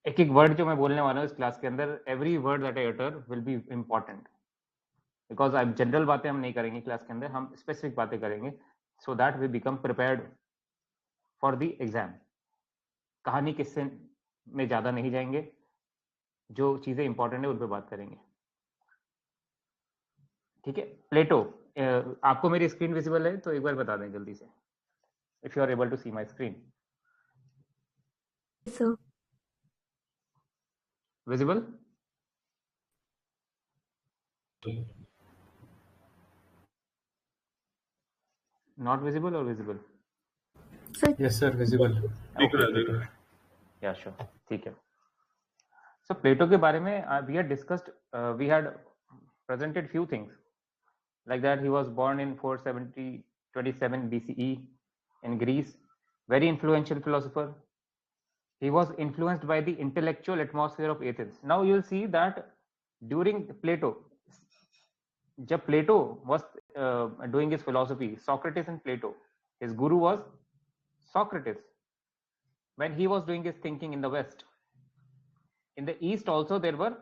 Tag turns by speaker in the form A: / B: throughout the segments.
A: एक एक वर्ड जो मैं बोलने वाला हूँ इस क्लास के अंदर, every word that I utter will be important, because अब जनरल बातें हम नहीं करेंगे क्लास के अंदर, हम स्पेसिफिक बातें करेंगे, so that we become prepared for the exam. कहानी किस्से में ज्यादा नहीं जाएंगे, जो चीजें इंपॉर्टेंट है उन पर बात करेंगे, ठीक है। प्लेटो, आपको मेरी स्क्रीन विजिबल है तो एक बार बता दें जल्दी से, if you are able to see my screen.
B: Sir
A: visible? Not visible और visible?
C: Yes, sir, visible.
A: Yeah sure, ठीक है। So Plato के बारे में we had discussed, we had presented few things like that. He was born in 427 BCE in Greece, very influential philosopher. He was influenced by the intellectual atmosphere of Athens. Now you will see that during Plato, जब Plato was doing his philosophy, Socrates and Plato, his guru was Socrates. When he was doing his thinking in the West, in the East also there were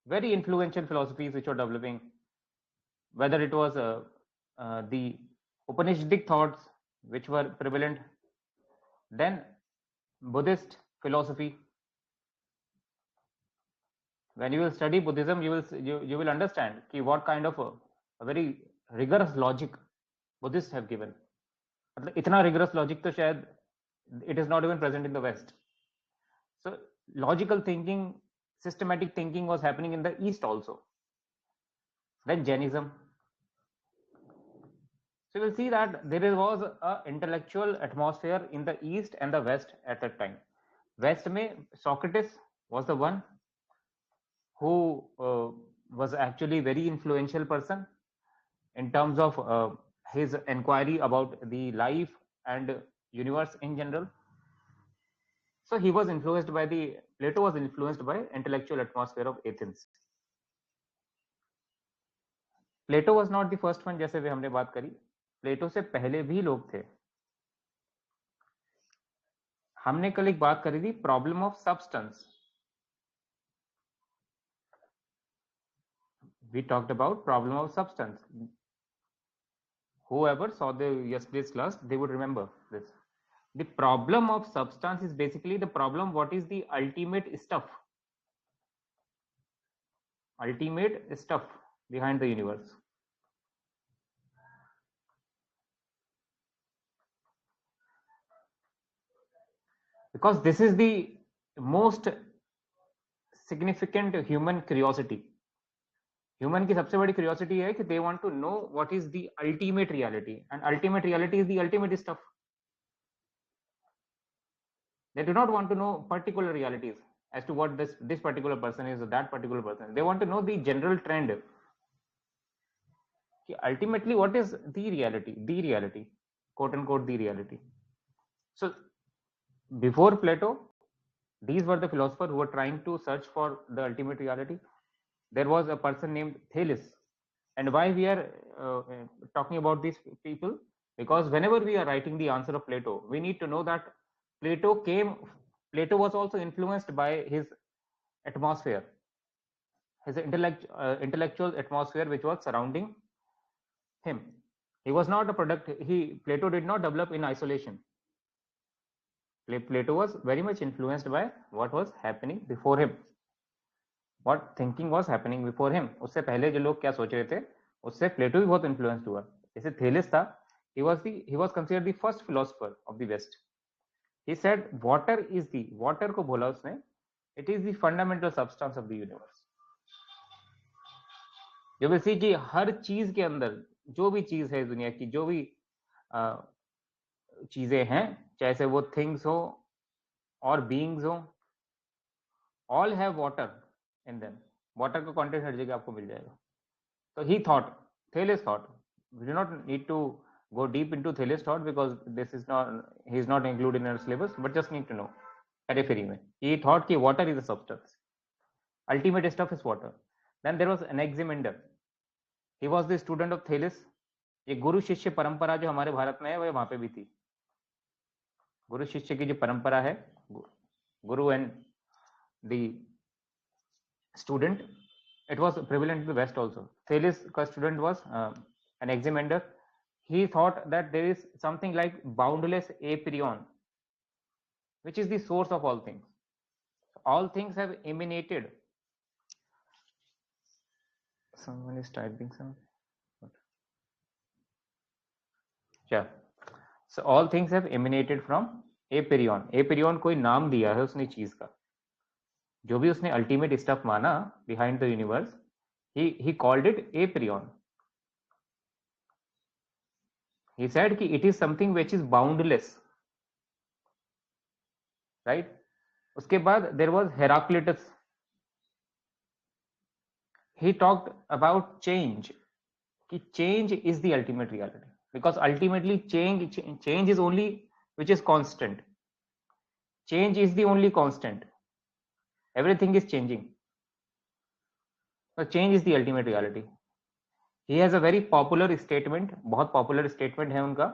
A: very influential philosophies which were developing, whether it was the Upanishadic thoughts which were prevalent, then Buddhist philosophy. When you will study Buddhism, you will understand ki what kind of a very rigorous logic Buddhists have given. मतलब इतना rigorous logic तो शायद it is not even present in the West. So logical thinking, systematic thinking was happening in the East also. Then Jainism. So you will see that there was an intellectual atmosphere in the East and the West at that time. West में Socrates was the one who was actually very influential person in terms of his inquiry about the life and universe in general. So he was influenced by Plato was influenced by intellectual atmosphere of Athens. Plato was not the first one, जैसे भी हमने बात करी, प्लेटो से पहले भी लोग थे। हमने कल एक बात करी थी problem of substance. We talked about problem of substance. Whoever saw the yesterday's class, they would remember this. The problem of substance is basically the problem what is the ultimate stuff behind the universe. Because this is the most significant human curiosity. Human की सबसे बड़ी curiosity है कि they want to know what is the ultimate reality, and ultimate reality is the ultimate stuff. They do not want to know particular realities as to what this particular person is or that particular person. They want to know the general trend. Ultimately, what is the reality, quote unquote, the reality. So before Plato, these were the philosophers who were trying to search for the ultimate reality. There was a person named Thales. And why we are talking about these people? Because whenever we are writing the answer of Plato, we need to know that Plato was also influenced by his atmosphere, his intellectual atmosphere which was surrounding him. He was not a product. Plato did not develop in isolation. Plato was very much influenced by what was happening before him, what thinking was happening before him. उससे पहले जो लोग क्या सोच रहे थे, उससे प्लेटो भी बहुत इन्फ्लुएंस्ड हुआ. जैसे थेलेस था, he was considered the first philosopher of the West. He said water को बोला उसने, it is the fundamental substance of the universe. जो भी सी कि हर चीज के अंदर जो भी चीज है दुनिया की, जो भी चीजें हैं, चाहे से वो थिंग्स हो और बीइंग्स हो, all have water in them. Water का कंटेंट हर जगह आपको मिल जाएगा. So Thales thought, we do not need to go deep into Thales thought because he is not included in our syllabus, but just need to know periphery में. He thought कि water is a substance. Ultimate stuff is water. Then there was Anaximander. He was the student of Thales. ये गुरु शिष्य परंपरा जो हमारे भारत में है, वह वहां पे भी थी. गुरु शिष्य की जो परंपरा है, गुरु and the student, it was prevalent in the West also. Thales का student was an examiner. He thought that there is something like boundless apeiron, which is the source of all things. All things have emanated. Someone is typing something. Yeah. So all things have emanated from apeiron. Apeiron कोई नाम दिया है उसने चीज का. जो भी उसने अल्टीमेट स्टफ माना behind the universe, he called it apeiron. He said कि it is something which is boundless, right? उसके बाद there was Heraclitus. He talked about change, कि change is the ultimate reality, because ultimately change is only which is constant. Change is the only constant. Everything is changing. So change is the ultimate reality. He has a very popular statement, बहुत popular statement है उनका,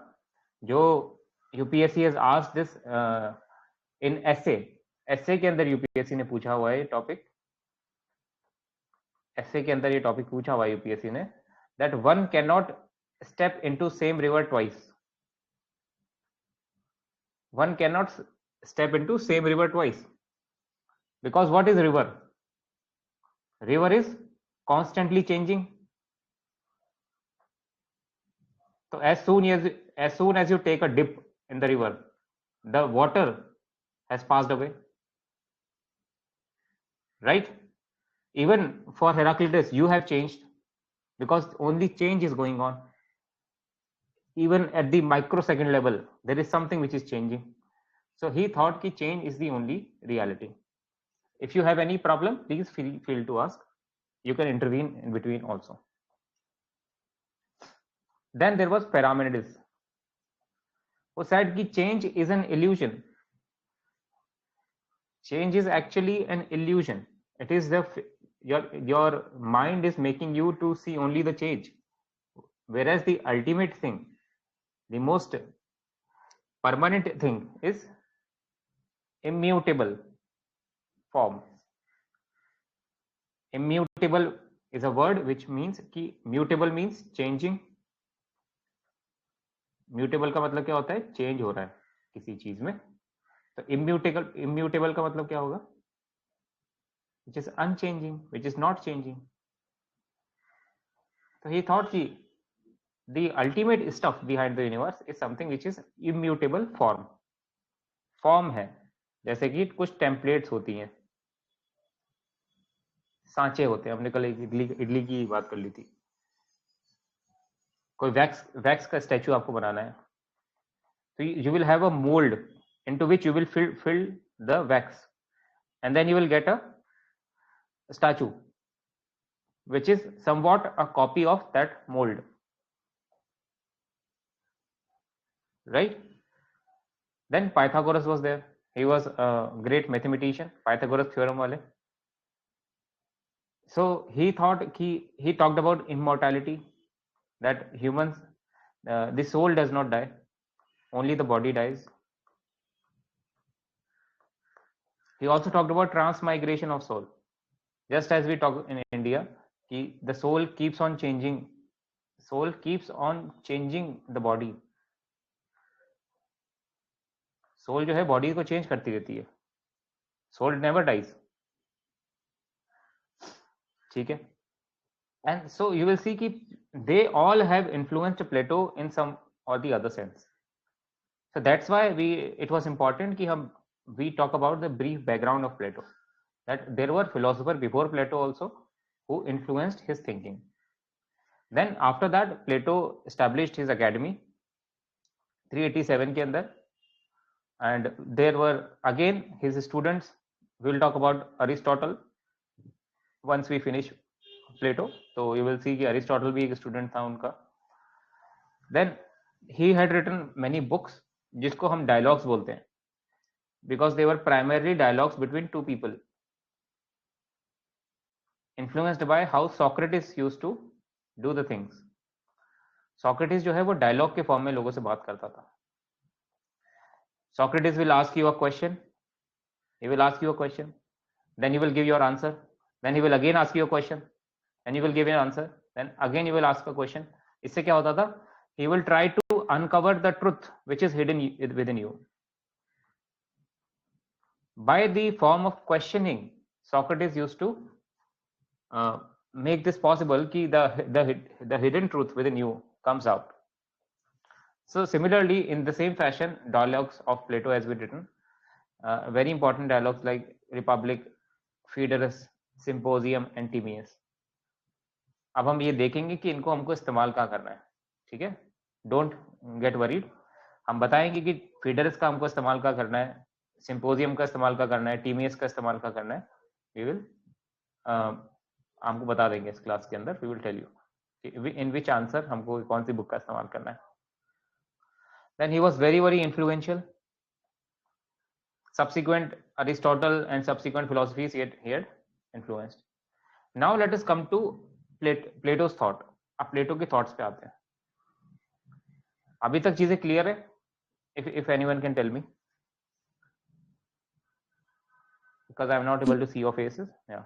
A: जो UPSC has asked this in essay. Essay के अंदर UPSC ने पूछा हुआ है ये टॉपिक. Essay के अंदर ये टॉपिक पूछा हुआ है UPSC ने, that one cannot step into same river twice. One cannot step into same river twice. Because what is river? River is constantly changing. So as soon as you take a dip in the river, the water has passed away, right? Even for Heraclitus, you have changed, because only change is going on. Even at the microsecond level, there is something which is changing. So he thought that change is the only reality. If you have any problem, please feel to ask. You can intervene in between also. Then there was Parmenides, who said that change is an illusion. Change is actually an illusion. It is your mind is making you to see only the change, whereas the ultimate thing, the most permanent thing, is immutable form. Immutable is a word which means कि mutable means changing. Mutable का मतलब क्या होता है? Change हो रहा है किसी चीज में. तो immutable का मतलब क्या होगा? Which is unchanging, which is not changing. So he thought कि the ultimate stuff behind the universe is something which is immutable form. Form है, जैसे कि कुछ templates होती हैं, सांचे होते हैं. हमने कल इडली की बात कर ली थी. कोई वैक्स का स्टैचू आपको बनाना है, तो you will have a mold into which you will fill the wax, and then you will get a statue which is somewhat a copy of that mold, right? Then Pythagoras was there. He was a great mathematician, Pythagoras theorem wale. So he talked about immortality, that humans, the soul does not die, only the body dies. He also talked about transmigration of soul, just as we talk in India, the soul keeps on changing. Soul keeps on changing the body. Soul जो है body को change करती रहती है. Soul never dies. ठीक है? And so you will see कि they all have influenced Plato in some or the other sense. So that's why it was important कि we talk about the brief background of Plato, that there were philosophers before Plato also who influenced his thinking. Then after that, Plato established his academy 387 के अंदर, and there were again his students. We will talk about Aristotle once we finish Plato. So you will see कि Aristotle भी एक student था उनका. Then he had written many books जिसको हम dialogues बोलते हैं, because they were primarily dialogues between two people, influenced by how Socrates used to do the things. Socrates जो है वो dialogue के form में लोगों से बात करता था. Socrates will ask you a question. He will ask you a question. then you will give your answer, then he will again ask you a question, then you will give an answer, then again you will ask a question. इससे क्या होता था? He will try to uncover the truth which is hidden within you. By the form of questioning, Socrates used to make this possible कि the hidden truth within you comes out. So similarly, in the same fashion, dialogues of Plato has been written. Very important dialogues like Republic, Phaedrus, Symposium and Timaeus. अब हम ये देखेंगे कि इनको हमको इस्तेमाल कहाँ करना है, ठीक है? Don't get worried. हम बताएंगे कि फीडरस का हमको इस्तेमाल कहाँ करना है, सिंपोजियम का इस्तेमाल कहाँ करना है, टीमियस का इस्तेमाल कहाँ करना है. वी विल हमको बता देंगे इस क्लास के अंदर. We will tell you in which answer हमको कौन सी बुक का इस्तेमाल करना है. Then he was very influential. Subsequent Aristotle and subsequent philosophies he had influenced. Now let us come to Plato's thought. अब प्लेटो के थॉट्स पे आते हैं. अभी तक चीजें क्लियर है? If anyone can tell me, because I am not able to see your faces. Yeah,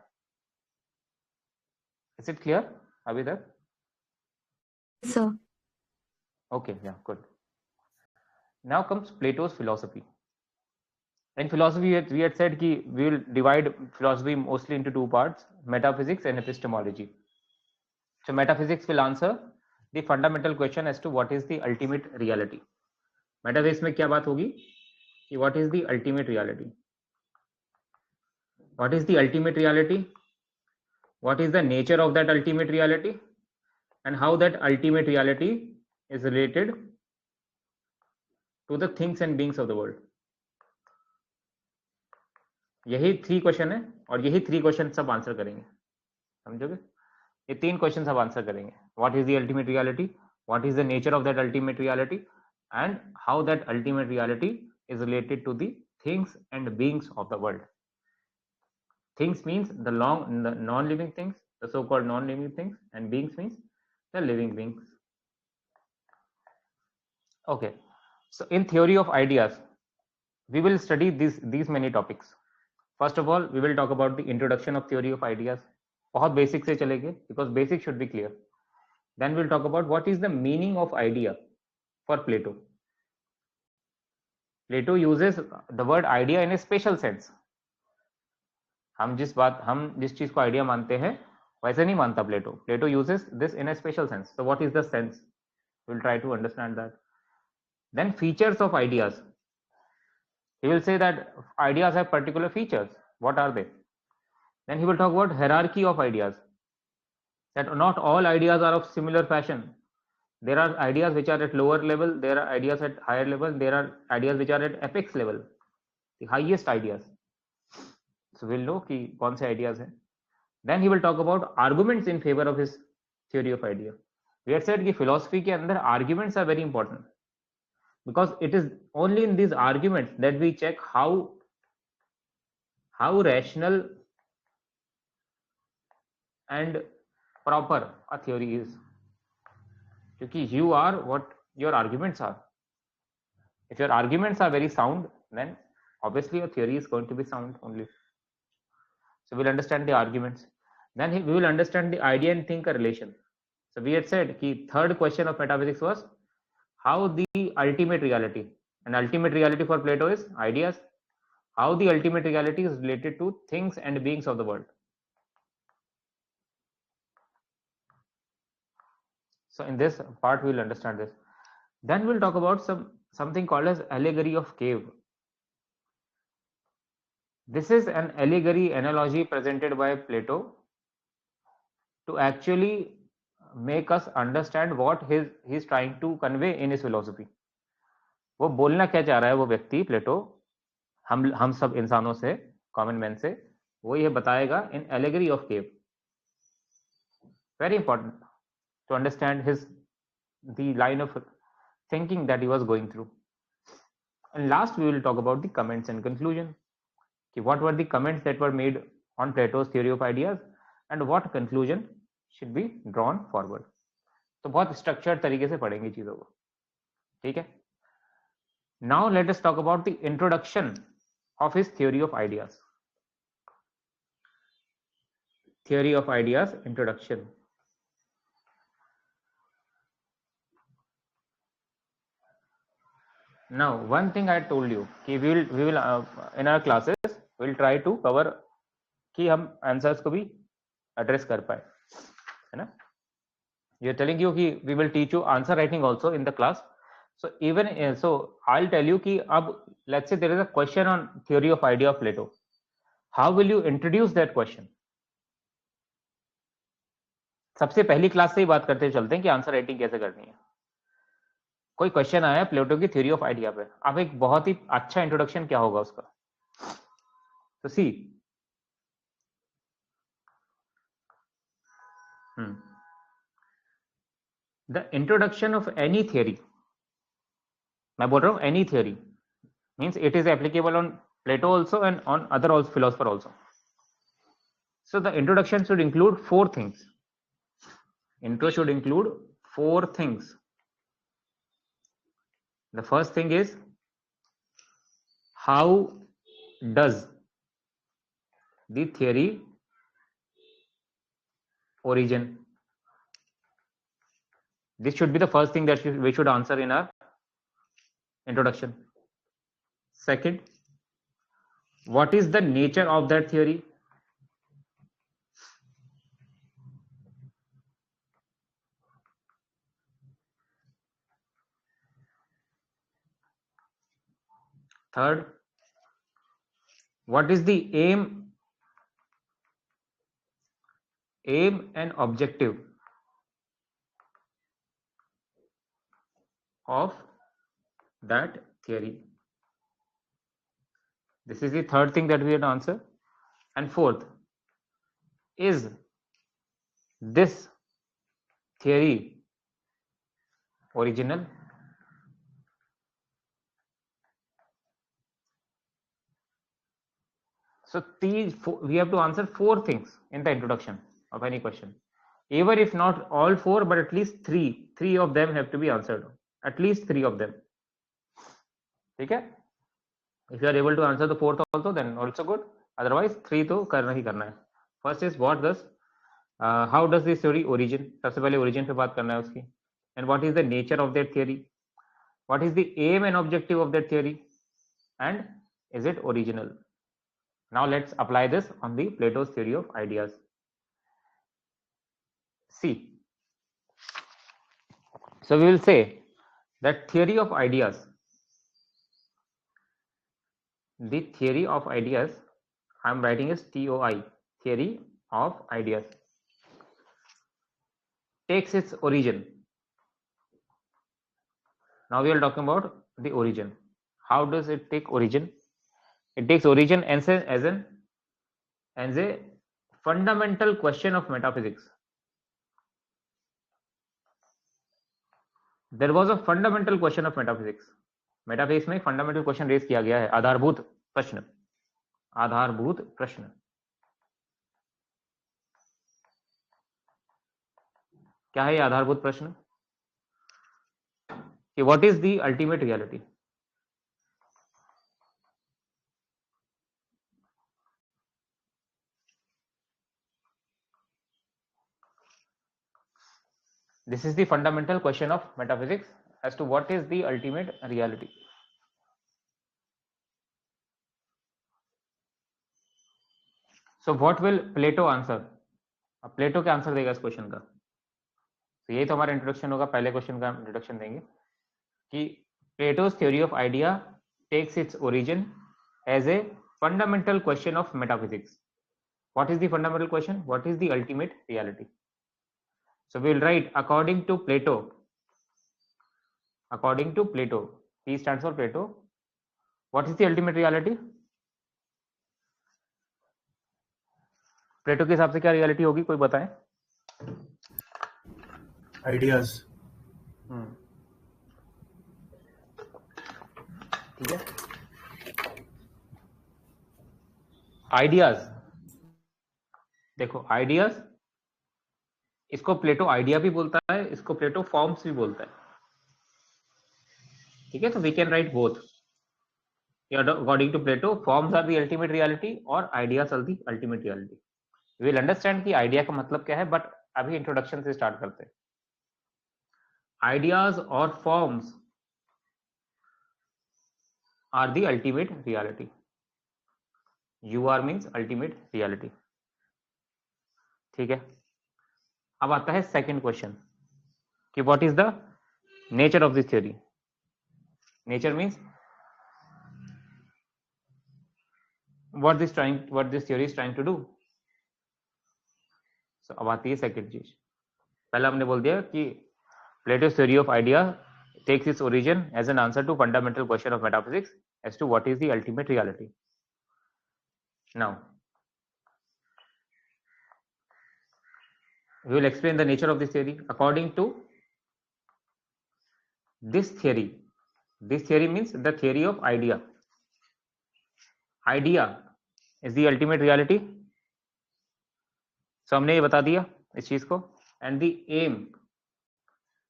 A: is it clear अभी तक?
B: Sir.
A: Okay, yeah, good. Now comes Plato's philosophy. In philosophy, we had said कि we will divide philosophy mostly into two parts: metaphysics and epistemology. So metaphysics will answer the fundamental question as to what is the ultimate reality. Metaphysics में क्या बात होगी कि what is the ultimate reality? What is the ultimate reality? What is the nature of that ultimate reality? And how that ultimate reality is related to the things and beings of the world. यही 3 question है और यही 3 question सब answer करेंगे. समझोगे? ये 3 question सब answer करेंगे. What is the ultimate reality, what is the nature of that ultimate reality, and how that ultimate reality is related to the things and beings of the world. Things means the non living things, the so called non living things, and beings means the living beings. Okay, so in theory of ideas we will study these many topics. First of all, we will talk about the introduction of theory of ideas. बहुत basic से चलेंगे because basic should be clear. Then we'll talk about what is the meaning of idea for Plato. Plato uses the word idea in a special sense. हम जिस चीज को idea मानते हैं वैसे नहीं मानता प्लेटो. प्लेटो uses this in a special sense. So what is the sense? We'll try to understand that. Then features of ideas. He will say that ideas have particular features. What are they? Then he will talk about hierarchy of ideas. That not all ideas are of similar fashion. There are ideas which are at lower level. There are ideas at higher level. There are ideas which are at apex level. The highest ideas. So we'll know कि कौन से ideas हैं. Then he will talk about arguments in favor of his theory of idea. We had said कि philosophy के अंदर arguments are very important. Because it is only in these arguments that we check how rational and proper a theory is. Because you are what your arguments are. If your arguments are very sound, then obviously your theory is going to be sound only. So we'll understand the arguments. Then we will understand the idea and thinker relation. So we had said the third question of metaphysics was how the ultimate reality, and ultimate reality for Plato is ideas, how the ultimate reality is related to things and beings of the world. So in this part we will understand this. Then we'll talk about something called as allegory of cave. This is an allegory analogy presented by Plato to actually make us understand what he is trying to convey in his philosophy. वो बोलना क्या चाह रहा है वो व्यक्ति प्लेटो हम सब इंसानों से, कॉमन मैन से, वो ये बताएगा in allegory of cave. Very important to understand the line of thinking that he was going through. And last we will talk about the comments and conclusion. What were the comments that were made on Plato's theory of ideas and what conclusion should be drawn forward. तो बहुत structured तरीके से पढ़ेंगे चीजों को. ठीक है. Now let us talk about the introduction of his theory of ideas. theory of ideas introduction. Now, one thing I told you, कि we will in our classes we'll try to cover कि हम answers को भी address कर पाए, है ना? We are telling you कि we will teach you answer writing also in the class. So even so, I'll tell you कि अब let's say there is a question on theory of idea of Plato. How will you introduce that question? सबसे पहली class से ही बात करते चलते हैं कि आंसर राइटिंग कैसे करनी है. कोई क्वेश्चन आया प्लेटो की थ्योरी ऑफ आइडिया पे, अब एक बहुत ही अच्छा इंट्रोडक्शन क्या होगा उसका? तो see the introduction of any theory, मैं बोल रहा हूं any theory means it is applicable on Plato also and on other also philosopher also. So the introduction should include 4 things. Intro should include 4 things. The first thing is, how does the theory origin? This should be the first thing that we should answer in our introduction. Second, what is the nature of that theory? Third, what is the aim and objective of that theory? This is the third thing that we have to answer. And fourth, is this theory original? So we have to answer 4 things in the introduction of any question. Even if not all 4, but at least 3 of them have to be answered. At least 3 of them. Okay? If you are able to answer the 4th also, then also good. Otherwise 3 तो करना ही करना है. First is how does this theory origin? सबसे पहले origin पे बात करना है उसकी. And what is the nature of that theory? What is the aim and objective of that theory? And is it original? Now let's apply this on the Plato's theory of ideas. See, so we will say that theory of ideas, the theory of ideas, I am writing as TOI, theory of ideas, takes its origin. Now we are talking about the origin. How does it take origin? It takes origin as a fundamental question of metaphysics. There was a fundamental question of metaphysics. Metaphysics में fundamental question raise किया गया है, आधारभूत प्रश्न. आधारभूत प्रश्न क्या है? आधारभूत प्रश्न कि what is the ultimate reality? This is the fundamental question of metaphysics as to what is the ultimate reality. So what will Plato answer? अब प्लेटो क्या आंसर देगा इस क्वेश्चन का? तो यही तो हमारा इंट्रोडक्शन होगा. पहले क्वेश्चन का इंट्रोडक्शन देंगे कि Plato's theory of idea takes its origin as a fundamental question of metaphysics. What is the fundamental question? What is the ultimate reality? So we will write according to Plato. According to Plato, P stands for Plato. What is the ultimate reality? प्लेटो के हिसाब से क्या reality होगी, कोई बताए?
C: Ideas.
A: ठीक है, ideas. देखो आइडियाज, इसको प्लेटो आइडिया भी बोलता है, इसको प्लेटो फॉर्म्स भी बोलता है. ठीक है, तो we can write both. According to Plato, forms are the ultimate reality or ideas are the ultimate reality. You will understand कि आइडिया का मतलब क्या है, बट अभी इंट्रोडक्शन से स्टार्ट करते हैं. आइडियाज और forms are the ultimate reality. You are means ultimate reality. ठीक है. अब आता है सेकंड क्वेश्चन कि what is the nature of this theory. Nature means what this theory is trying to do. So अब आती है सेकंड चीज. पहले हमने बोल दिया कि Plato's theory of idea takes its origin as an answer to fundamental question of metaphysics as to what is the ultimate reality. Now we will explain the nature of this theory. According to this theory means the theory of idea. Idea is the ultimate reality. So हमने ये बता दिया इस चीज को. And the aim,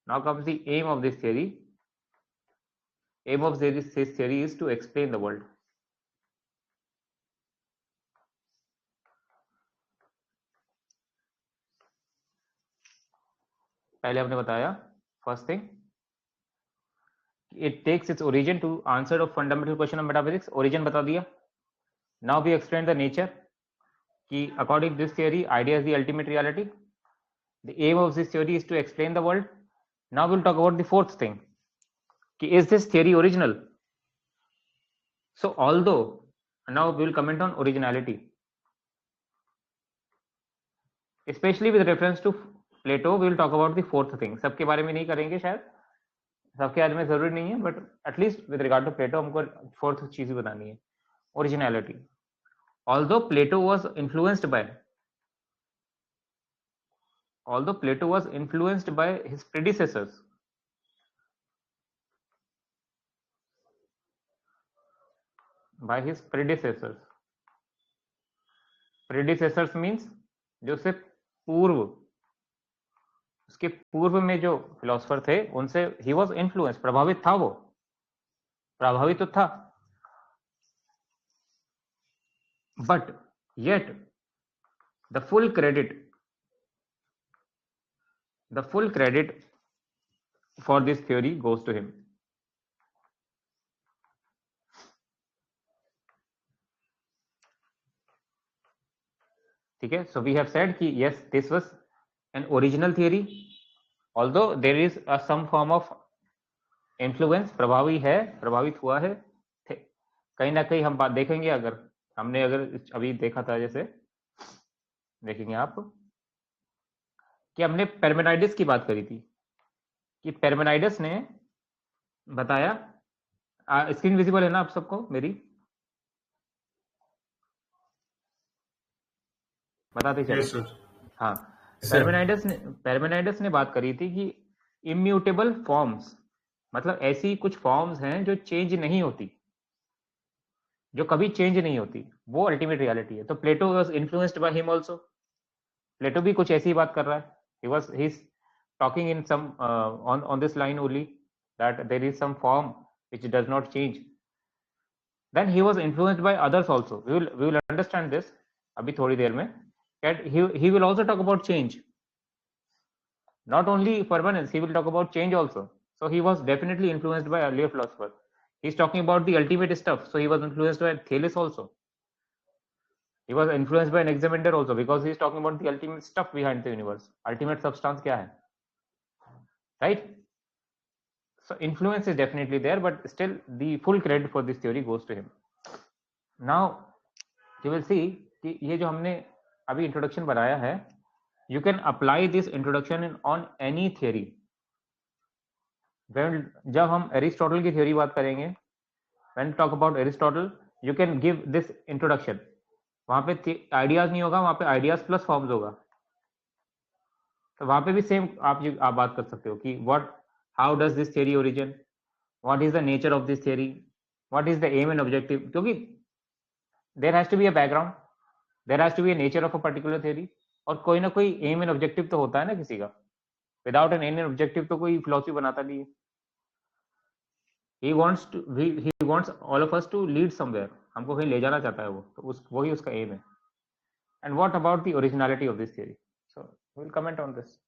A: now comes the aim of this theory. Aim of this theory is to explain the world. पहले हमने बताया first thing, it takes its origin to answer of fundamental question of metaphysics. Origin बता दिया. Now we explain the nature कि according to this theory idea is the ultimate reality. The aim of this theory is to explain the world. Now we'll talk about the fourth thing कि is this theory original. So although now we will comment on originality, especially with reference to Plato. We will talk about the fourth thing. सबके बारे में नहीं करेंगे शायद, सबके बारे में जरूरी नहीं है, but at least with regard to Plato हमको फोर्थ चीज ही बतानी है, originality. Although Plato was influenced by his predecessors, predecessors means जो उससे पूर्व, उसके पूर्व में जो फिलोसफर थे उनसे he was influenced, प्रभावित था, वो प्रभावित तो था, but yet the full credit for this theory goes to him. ठीक है. So we have said कि yes, this was an original theory, although there is some form of influence. प्रभावित हुआ है कहीं ना कहीं. हम बात देखेंगे, अगर अभी देखा था, जैसे देखेंगे आप कि हमने पैरमेनाइडस की बात करी थी कि पैरमेनाइडस ने बताया. स्क्रीन विजिबल है ना आप सबको मेरी? बताते चलो.
C: Yes, sir.
A: हाँ.
C: Sir.
A: पैरमेनाइडस ने बात करी थी कि इम्यूटेबल फॉर्म्स, मतलब ऐसी कुछ फॉर्म्स हैं जो चेंज नहीं होती, जो कभी चेंज नहीं होती, वो अल्टीमेट रियलिटी है. तो Plato was influenced by him also. Plato भी कुछ ऐसी बात कर रहा है. he is talking in some on this line only, that there is some form which does not change. Then he was influenced by others also. We will understand this अभी थोड़ी देर में. That he will also talk about change, not only permanence. He will talk about change also. So he was definitely influenced by earlier philosophers. He's talking about the ultimate stuff, so he was influenced by Thales also. He was influenced by Anaximander also, because he's talking about the ultimate stuff behind the universe. Ultimate substance क्या है, right? So influence is definitely there, but still the full credit for this theory goes to him. Now you will see कि ये जो हमने अभी introduction बनाया है, you can apply this introduction on any theory. जब हम एरिस्टोटल की थ्योरी बात करेंगे, when talk about Aristotle, you can give this introduction. वहां पे आइडियाज नहीं होगा, वहां पे आइडियाज प्लस फॉर्म्स होगा. तो वहां पे भी सेम आप बात कर सकते हो कि how does this theory origin, what is the nature of this theory, what is the aim and objective. क्योंकि there has to be a background, there has to be a nature of a particular theory, और कोई ना कोई M and objective तो होता है ना किसी का. Without an aim and objective तो कोई फिलोसफी बनाता नहीं है. he wants all of us to lead somewhere. हमको कहीं ले जाना चाहता है वो, तो वही उसका एम है. And what about the originality of this theory? So we'll comment on this.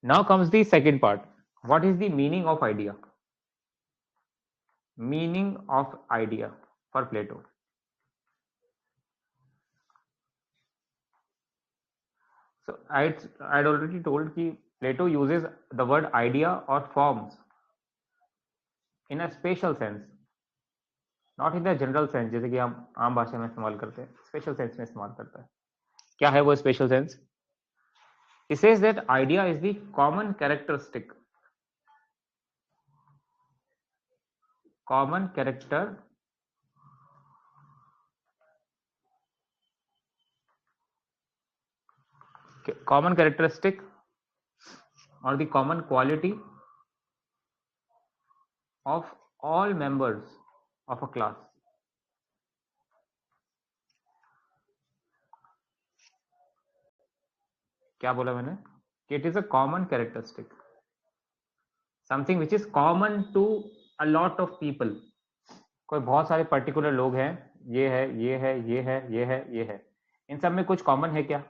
A: Now comes the second part. What is the meaning of idea? Meaning of idea for Plato. So I'd already told that Plato uses the word idea or forms in a spatial sense, not in the general sense, जैसे कि हम आम भाषा में इस्तेमाल करते हैं, special sense में इस्तेमाल करता है. क्या है वो special sense? He says that idea is the common characteristic, common characteristic or the common quality of all members of a class. क्या बोला मैंने? It is a common characteristic, something which is common to a lot of people. कोई बहुत सारे particular लोग हैं, ये है, ये है, ये है, ये है, ये है. इन सब में कुछ कॉमन है क्या?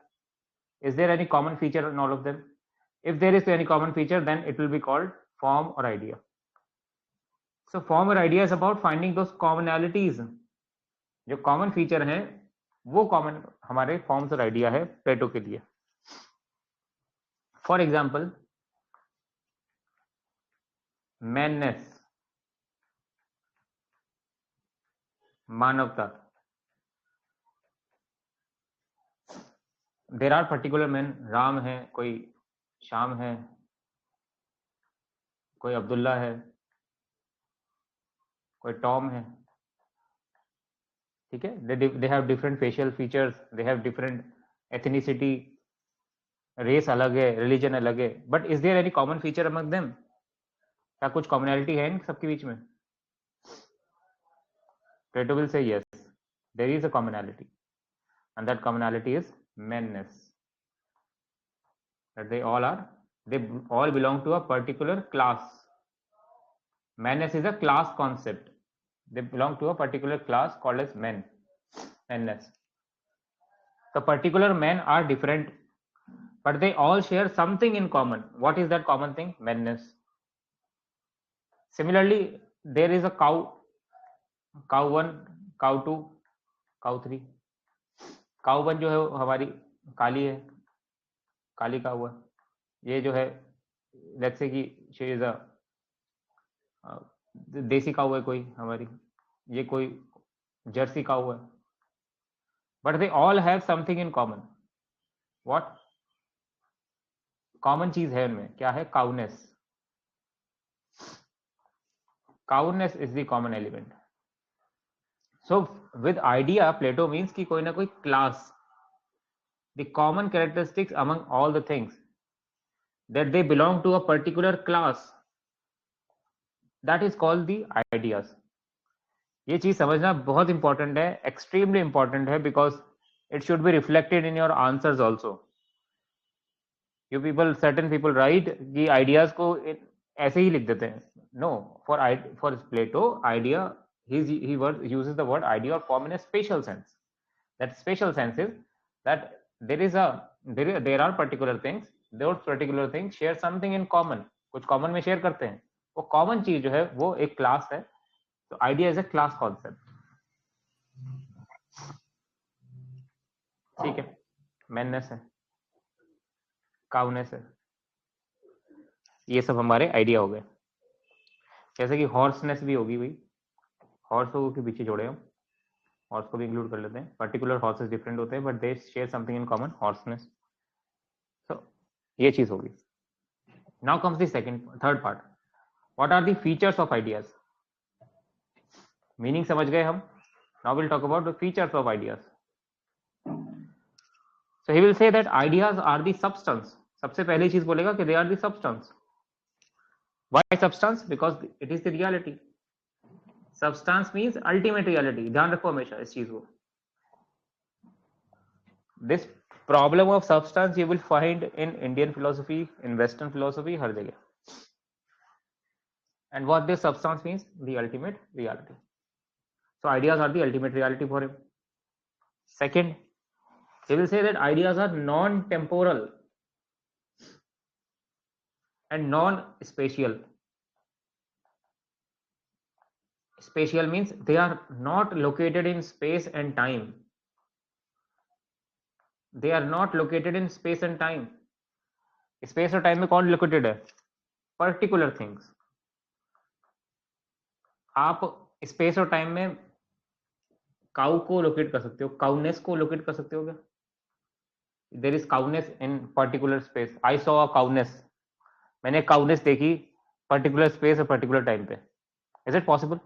A: Is there any common feature in all of them? If there is any common feature, then it will be called form or idea. So form or idea is about finding those commonalities. जो common feature हैं, वो common हमारे forms और idea है प्लेटो के लिए. For example, मैननेस, मानवता. There are particular men. Ram है, कोई श्याम है, कोई अब्दुल्ला है, कोई टॉम है. ठीक है? They have different facial features, they have different ethnicity, race अलग है, religion अलग है. But is there any common feature among them? क्या कुछ commonality है इन सबके बीच में? Plato will say yes, there is a commonality, and that commonality is manness. That they all belong to a particular class. Manness is a class concept. They belong to a particular class called as men. Manness. The particular men are different, but they all share something in common. What is that common thing? Manness. Similarly, there is a cow 1, cow 2, cow 3. cow 1 जो है वो हमारी काली है, काली काऊ है. ये जो है let's say कि शी इज अ देसी काऊ है कोई हमारी, ये कोई जर्सी काऊ है. But they all have something in common. What common चीज है उनमें? क्या है? Cowness. Cowness is the common element. So with idea Plato means कि कोई ना कोई class, the common characteristics among all the things, that they belong to a particular class, that is called the ideas. ये चीज समझना बहुत important है, extremely important है, because it should be reflected in your answers also. You people, certain people write कि ideas को ऐसे ही लिख देते हैं. No, for Plato idea, he uses the word idea or form in a spatial sense. That spatial sense is that there are particular things, those particular things share something in common. कुछ common में share करते हैं. वो common चीज जो है वो एक class है. तो idea is a class concept. ठीक है? मैननेस है, काउनेस है, ये सब हमारे आइडिया हो गए. जैसे कि हॉर्सनेस भी होगी भाई, हॉर्स के पीछे जोड़े हम, हॉर्स को भी इंक्लूड कर लेते हैं. पर्टिकुलर हॉर्सेस डिफरेंट होते हैं, but they share something in common, horseness. So ये चीज होगी. Now comes the third part. What are the features of ideas? Meaning समझ गए हम. Now will talk about the features of ideas. So he will say that ideas are the substance. सबसे पहली चीज बोलेगा कि they are the substance. Why substance? Because it is the reality. Substance means ultimate reality. ध्यान रखो हमेशा इस चीज को. This problem of substance you will find in Indian philosophy, in western philosophy, हर जगह. And what this substance means? The ultimate reality. So ideas are the ultimate reality for him. Second, he will say that ideas are non-temporal and non-spatial. Spatial means they are not located in space and time. They are not located in space and time. Space और time में कौन located है? Particular things. आप space और time में cow को locate कर सकते हो, काउनेस को लोकेट कर सकते हो क्या? There is cowness in particular space. I saw a cowness. मैंने काउनेस देखी पर्टिकुलर स्पेस और पर्टिकुलर टाइम पे. Is it possible?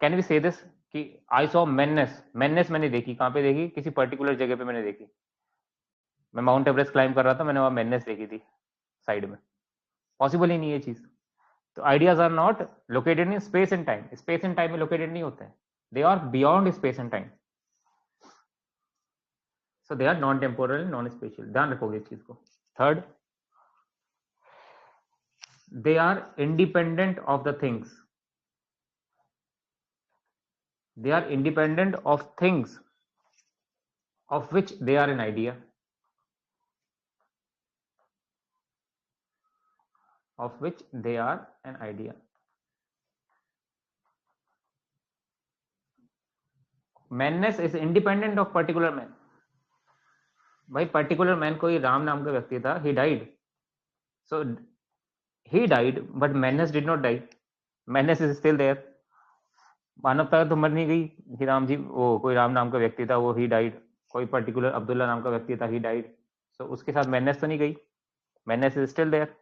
A: Can we say this कि आई सॉ मैननेस? मैननेस मैंने देखी. कहां पे देखी? किसी पर्टिकुलर जगह पे मैंने देखी. मैं माउंट एवरेस्ट क्लाइंब कर रहा था, मैंने वहां मैननेस देखी थी साइड में. पॉसिबल ही नहीं है चीज. तो ideas are not located in space and time. Space and time में लोकेटेड नहीं होते हैं. They are beyond space and time. So they are non temporal and non spatial. ध्यान रखोगे इस चीज को. Third, they are independent of the things. They are independent of things of which they are an idea. Of which they are an idea. Manness is independent of particular man. भाई particular man कोई राम नाम का व्यक्ति था. He died. So he died, but Manness did not die. Manness is still there. मानवता तो मर नहीं गई कि राम जी, वो कोई राम नाम का व्यक्ति था, वो ही डाइड. कोई पर्टिकुलर अब्दुल्ला नाम का व्यक्ति था, ही डाइड. सो उसके साथ मैननेस तो नहीं गई. Manness is still there.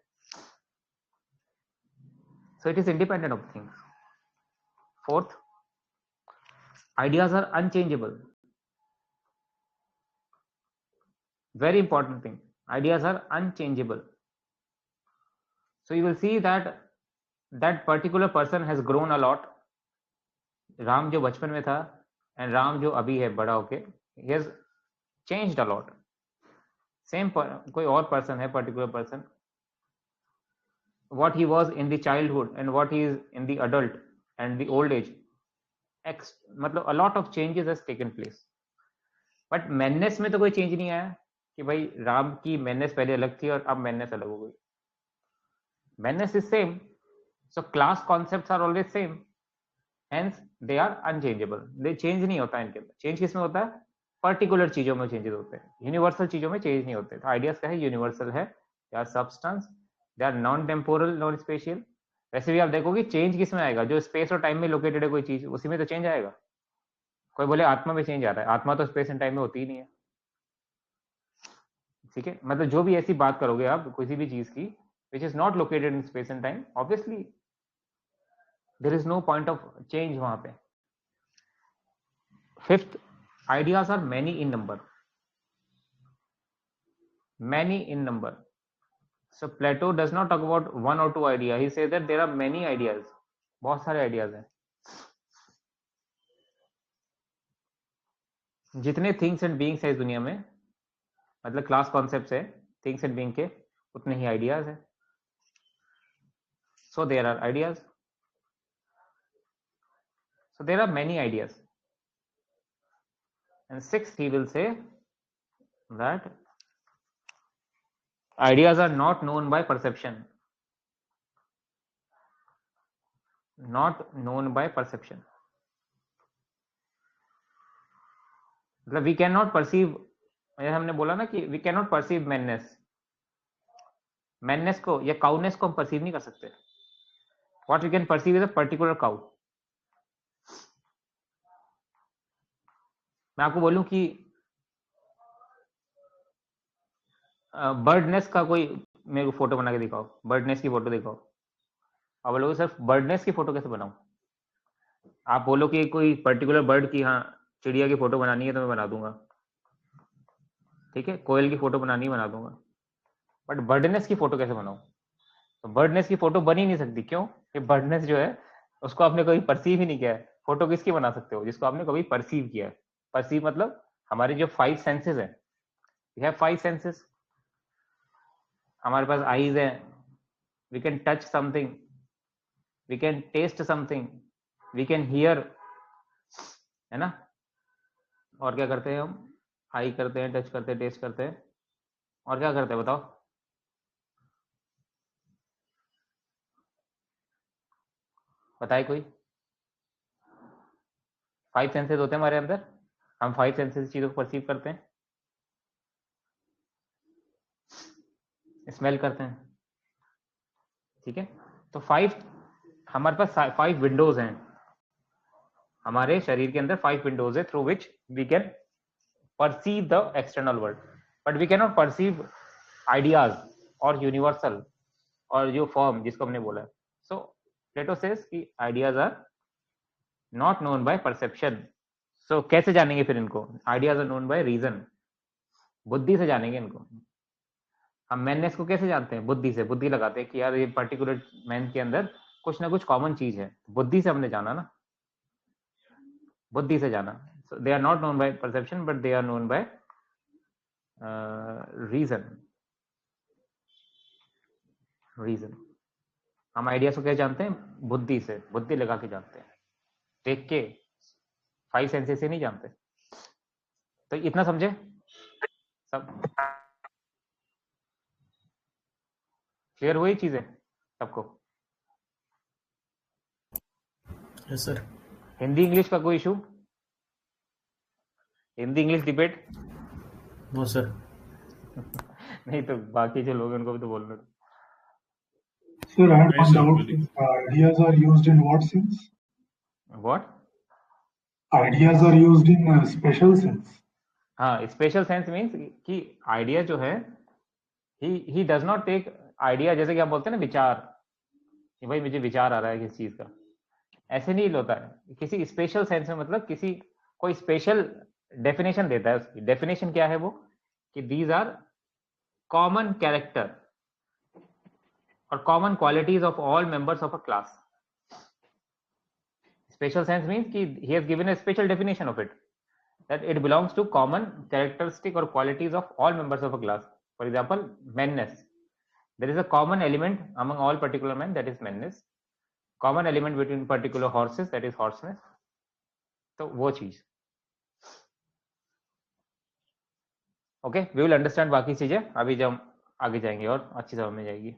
A: So it is independent of things. Fourth, ideas are unchangeable. Very important thing. Ideas are unchangeable. So you will see that that particular person has grown a lot. Ram जो बचपन में था and Ram जो अभी है बड़ा होके, he has changed a lot. Same कोई और पर्सन है, particular person, what he was in the childhood and what he is in the adult and the old age, मतलब a lot of changes has taken place. But manness में तो कोई change नहीं आया कि भाई राम की मैननेस पहले अलग थी और अब मैननेस अलग हो गई. Manness is same. So class concepts are always same. Hence they are unchangeable. They change नहीं होता इनके अंदर. चेंज किस में होता है? पर्टिकुलर चीजों में चेंजेस होते हैं. यूनिवर्सल चीजों में चेंज नहीं होते. तो आइडियाज क्या है? यूनिवर्सल है. They are substance. They are non temporal, non spatial. वैसे भी आप देखोगे चेंज किस में आएगा? जो स्पेस और टाइम में लोकेटेड है कोई चीज, उसी में तो चेंज आएगा. कोई बोले आत्मा में चेंज आ रहा है. आत्मा तो स्पेस एंड टाइम में होती ही नहीं है. ठीक है, मतलब जो भी ऐसी बात करोगे आप किसी भी चीज की which is not located in space and time, obviously there is no point of change वहां पे. Fifth, ideas are many in number. Many in number. So Plato does not talk about one or two ideas. He says that there are many ideas. बहुत सारे ideas हैं. जितने things and beings है इस दुनिया में, मतलब क्लास कॉन्सेप्ट्स है थिंग्स एंड बीइंग के, उतने ही आइडियाज है. So there are ideas. So there are many ideas. And sixth, he will say that ideas are not known by perception. Not known by perception. मतलब we cannot perceive, हमने बोला ना कि we cannot perceive madness. मैननेस को या काउनेस को हम perceive नहीं कर सकते. What we can perceive is a particular cow. मैं आपको बोलूं कि बर्ड नेस्ट का कोई मेरे को फोटो बना के दिखाओ, बर्ड नेस्ट की फोटो दिखाओ. आप बोलोगे सर बर्ड नेस्ट की फोटो कैसे बनाऊं? आप बोलो कि कोई पर्टिकुलर बर्ड की, हाँ चिड़िया की फोटो बनानी है तो मैं बना दूंगा. ठीक है, कोयल की फोटो बनानी है बना दूंगा. बट बर्डनेस की फोटो कैसे बनाऊं? तो बर्डनेस की फोटो बन ही नहीं सकती. क्यों? कि बर्डनेस जो है उसको आपने कभी परसीव ही नहीं किया है. फोटो किसकी बना सकते हो? जिसको आपने कभी परसीव किया है. परसीव मतलब हमारे जो 5 सेंसेस है. We have 5 senses. हमारे पास आईज है, we can touch something, we can taste something, we can hear, है ना. और क्या करते हैं हम? आई करते हैं, टच करते हैं, टेस्ट करते हैं, और क्या करते हैं बताओ? बताए कोई? 5 सेंसेस होते हैं हमारे अंदर, हम 5 सेंसेस चीजों को परसीव करते हैं। स्मेल करते हैं, ठीक है। तो 5 हमारे पास 5 विंडोज हैं हमारे शरीर के अंदर, 5 विंडोज है through which we can perceive the external world, but we can not perceive ideas और यूनिवर्सल और जो फॉर्म जिसको हमने बोला। सो प्लेटो सेज कि ideas are not known by perception. So कैसे जानेंगे फिर इनको? Ideas are known by reason, बुद्धि से जानेंगे इनको। हम मैननेस को कैसे जानते हैं? बुद्धि से, बुद्धि लगाते हैं कि यार ये पर्टिकुलर मैन के अंदर कुछ ना कुछ कॉमन चीज है, बुद्धि से हमने जाना ना, बुद्धि से जाना। So they are not known by perception but they are known by reason. Reason हम आइडियाज को कैसे जानते हैं? बुद्धि से, बुद्धि लगा के जानते हैं, देख के, 5 सेंसेस से नहीं जानते। तो इतना समझे सब? क्लियर हुई चीजें सबको?
C: Yes sir.
A: हिंदी इंग्लिश का कोई issue? Hindi English debate?
C: No sir.
A: नहीं तो बाकी जो लोग हैं उनको भी तो बोलना।
D: Sir, I have one doubt. Ideas are used in what sense?
A: What?
D: Ideas are used in special sense.
A: हाँ, स्पेशल सेंस मीन्स कि आइडिया जो है, he does not take idea, जैसे कि हम बोलते हैं ना विचार, कि भाई मुझे विचार आ रहा है किसी चीज का, ऐसे नहीं होता है। किसी स्पेशल सेंस में मतलब किसी कोई स्पेशल डेफिनेशन देता है। उसकी डेफिनेशन क्या है वो? कि दीज आर कॉमन कैरेक्टर और common qualities of all members of a class. Special sense means कि he has given a special definition of it, that it belongs to common characteristic or qualities of all members of a class. For example, manness. There is a common element among all particular men, that is manness. Common element between particular horses, that is horseness. तो वो चीज, okay, we will understand बाकी चीजें अभी जब हम आगे जाएंगे और अच्छी समझ में जाएगी.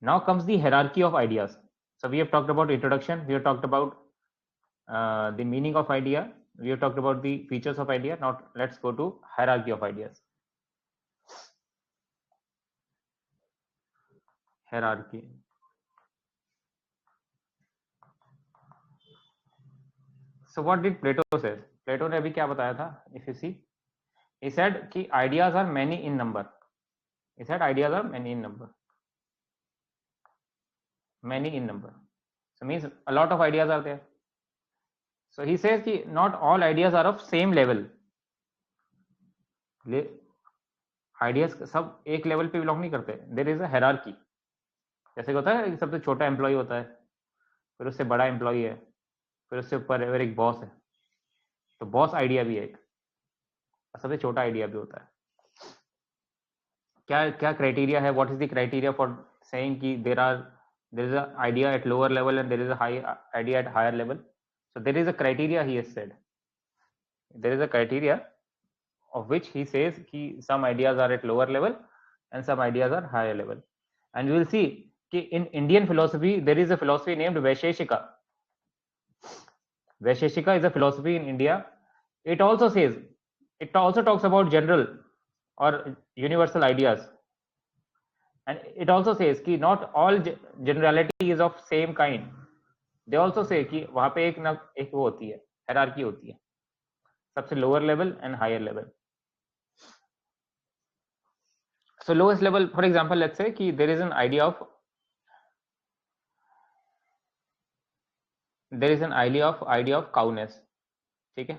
A: Now comes the hierarchy of ideas. So we have talked about introduction, we have talked about the meaning of idea, we have talked about the features of idea. Now let's go to hierarchy of ideas. Hierarchy. So what did Plato say? Plato ने अभी क्या बताया था? If you see, he said कि ideas are many in number. He said ideas are many in number. Many in number. So means a lot of ideas are there. So he says कि not all ideas are of same level. Ideas सब एक level पे belong नहीं करते. There is a hierarchy. जैसे कि होता है सबसे छोटा एम्प्लॉय होता है, फिर उससे बड़ा एम्प्लॉय है, फिर उससे ऊपर एक बॉस है. तो बॉस आइडिया भी है एक, सबसे छोटा आइडिया भी होता है. क्या क्या क्राइटेरिया है? What is the criteria for saying कि there is a idea at lower level and there is a high idea at higher level? So there is a criteria, he has said there is a criteria of which he says कि some ideas are at lower level and some ideas are higher level. And we will see कि in Indian philosophy there is a philosophy named Vaisheshika. Vaisheshika is a philosophy in India. It also says, it also talks about general or universal ideas, and it also says कि not all generality is of same kind. They also say कि वहां पे एक वो होती है, hierarchy होती है, सबसे lower level and higher level. So lowest level, for example, let's say कि there is an idea of cowness. ठीक है,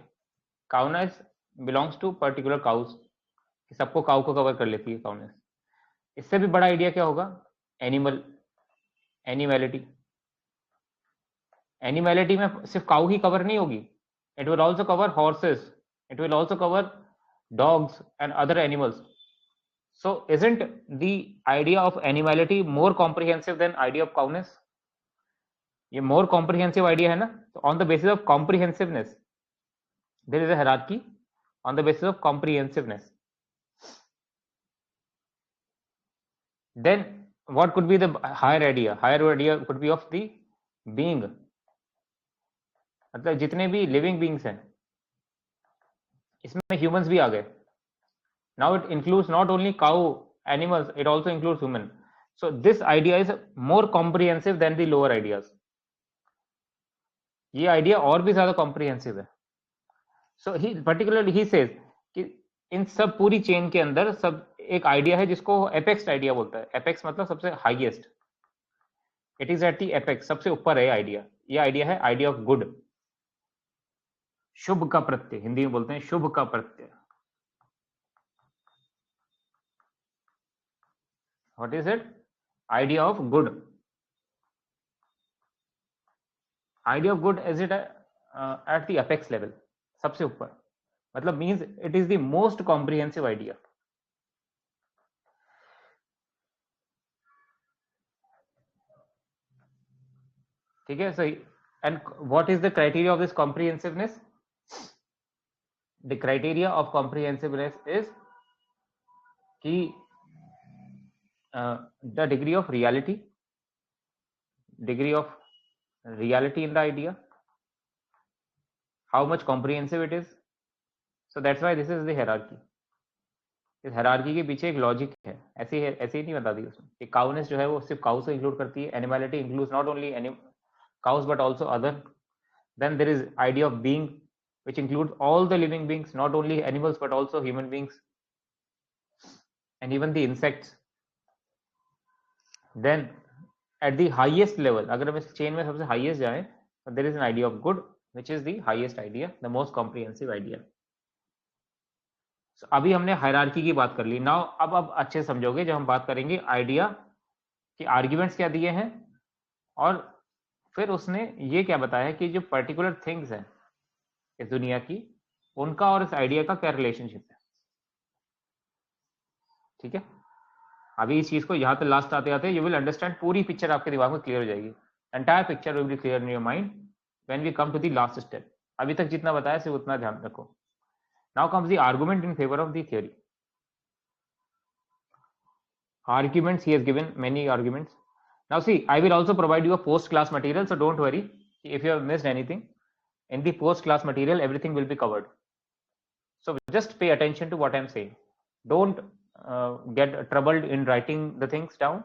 A: cowness belongs to particular cows, सबको काउ को कवर कर लेती है cowness. इससे भी बड़ा आइडिया क्या होगा? एनिमैलिटी. एनिमैलिटी में सिर्फ काउ ही कवर नहीं होगी, it will also cover horses, it will also cover dogs and other animals. So isn't the idea of animality more comprehensive than idea of cowness? ये more comprehensive idea है ना. तो on the basis of comprehensiveness, there is a hierarchy on the basis of comprehensiveness. Then what could be the higher idea? Higher idea could be of the being, मतलब जितने भी living beings हैं इसमें humans भी आ गए. Now it includes not only cow, animals, it also includes human. So this idea is more comprehensive than the lower ideas. ये idea और भी ज्यादा कॉम्प्रिहेंसिव है. सो ही पर्टिकुलरली ही सेज कि इन सब पूरी चेन के अंदर सब एक आइडिया है जिसको एपेक्स आइडिया बोलता है. एपेक्स मतलब सबसे highest. It is at the apex, सबसे ऊपर है आइडिया. ये आइडिया है आइडिया ऑफ गुड, शुभ का प्रत्यय, हिंदी में बोलते हैं शुभ का प्रत्यय. What is it? Idea of good. Idea of good is it at the apex level, सबसे ऊपर. मतलब means it is the most comprehensive idea. ठीक है. सही. And what is the criteria of this comprehensiveness? The criteria of comprehensiveness is कि the degree of reality in the idea, how much comprehensive it is. So that's why this is the hierarchy. इस hierarchy के पीछे एक logic है. ऐसे ही नहीं बता दी उसने कि काउनेस जो है वो सिर्फ काउ से इंक्लूड करती है. Animality includes not only cows but also other. Then there is idea of being which includes all the living beings, not only animals but also human beings and even the insects. Then at the highest level, अगर हम इस chain में सबसे highest जाएं, there is an idea of good which is the highest idea, the most comprehensive idea. So, अभी हमने hierarchy की बात कर ली. नाउ अब अच्छे समझोगे जब हम बात करेंगे आइडिया कि आर्ग्यूमेंट्स क्या दिए हैं और फिर उसने ये क्या बताया कि जो पर्टिकुलर थिंग्स हैं इस दुनिया की, उनका और इस आइडिया का क्या रिलेशनशिप है. ठीक है. अभी इस चीज को यहाँ तक लास्ट आते आते यू विल अंडरस्टैंड, पूरी पिक्चर आपके दिमाग में क्लियर हो जाएगी. Entire picture will be clear in your mind when we come to the last step. अभी तक जितना बताया सिर्फ उतना ध्यान रखो. Now comes the argument in favour of the theory. Arguments, he has given many arguments. Now see, I will also provide you a post class material, so don't worry if you have missed anything. In the post class material everything will be covered, so just pay attention to what I am saying. Don't get troubled in writing the things down.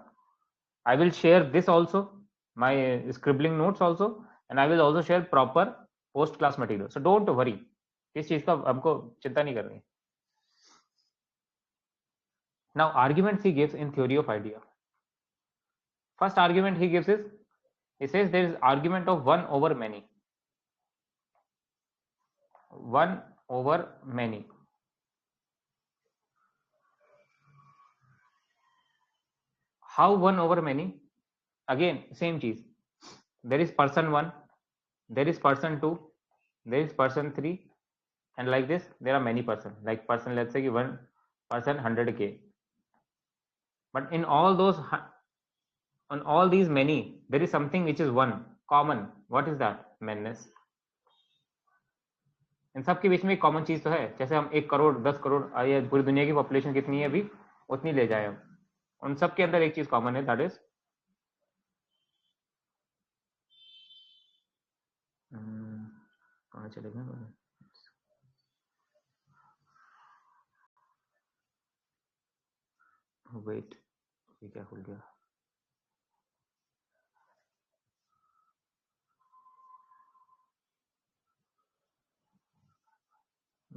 A: I will share this also, my scribbling notes also, and I will also share proper post class material, so don't worry. इस चीज का हमको चिंता नहीं करनी. Now arguments he gives in theory of idea. First argument he gives is, he says there is argument of 1 over many. 1 over many. How 1 over many? Again same cheese. There is person 1, there is person 2, there is person 3, and like this there are many person. Like person, let's say 1 person 100k. But in all those, on all these many, there is something which is one common. What is that? Madness. इन सब के बीच में एक common चीज तो है. जैसे हम 1 करोड़ 10 करोड़ या पूरी दुनिया की पॉपुलेशन कितनी है अभी, उतनी ले जाए हम, उन सब के अंदर एक चीज कॉमन है, दैट इज कहाँ चले गए. वेट, ये क्या खुल गया?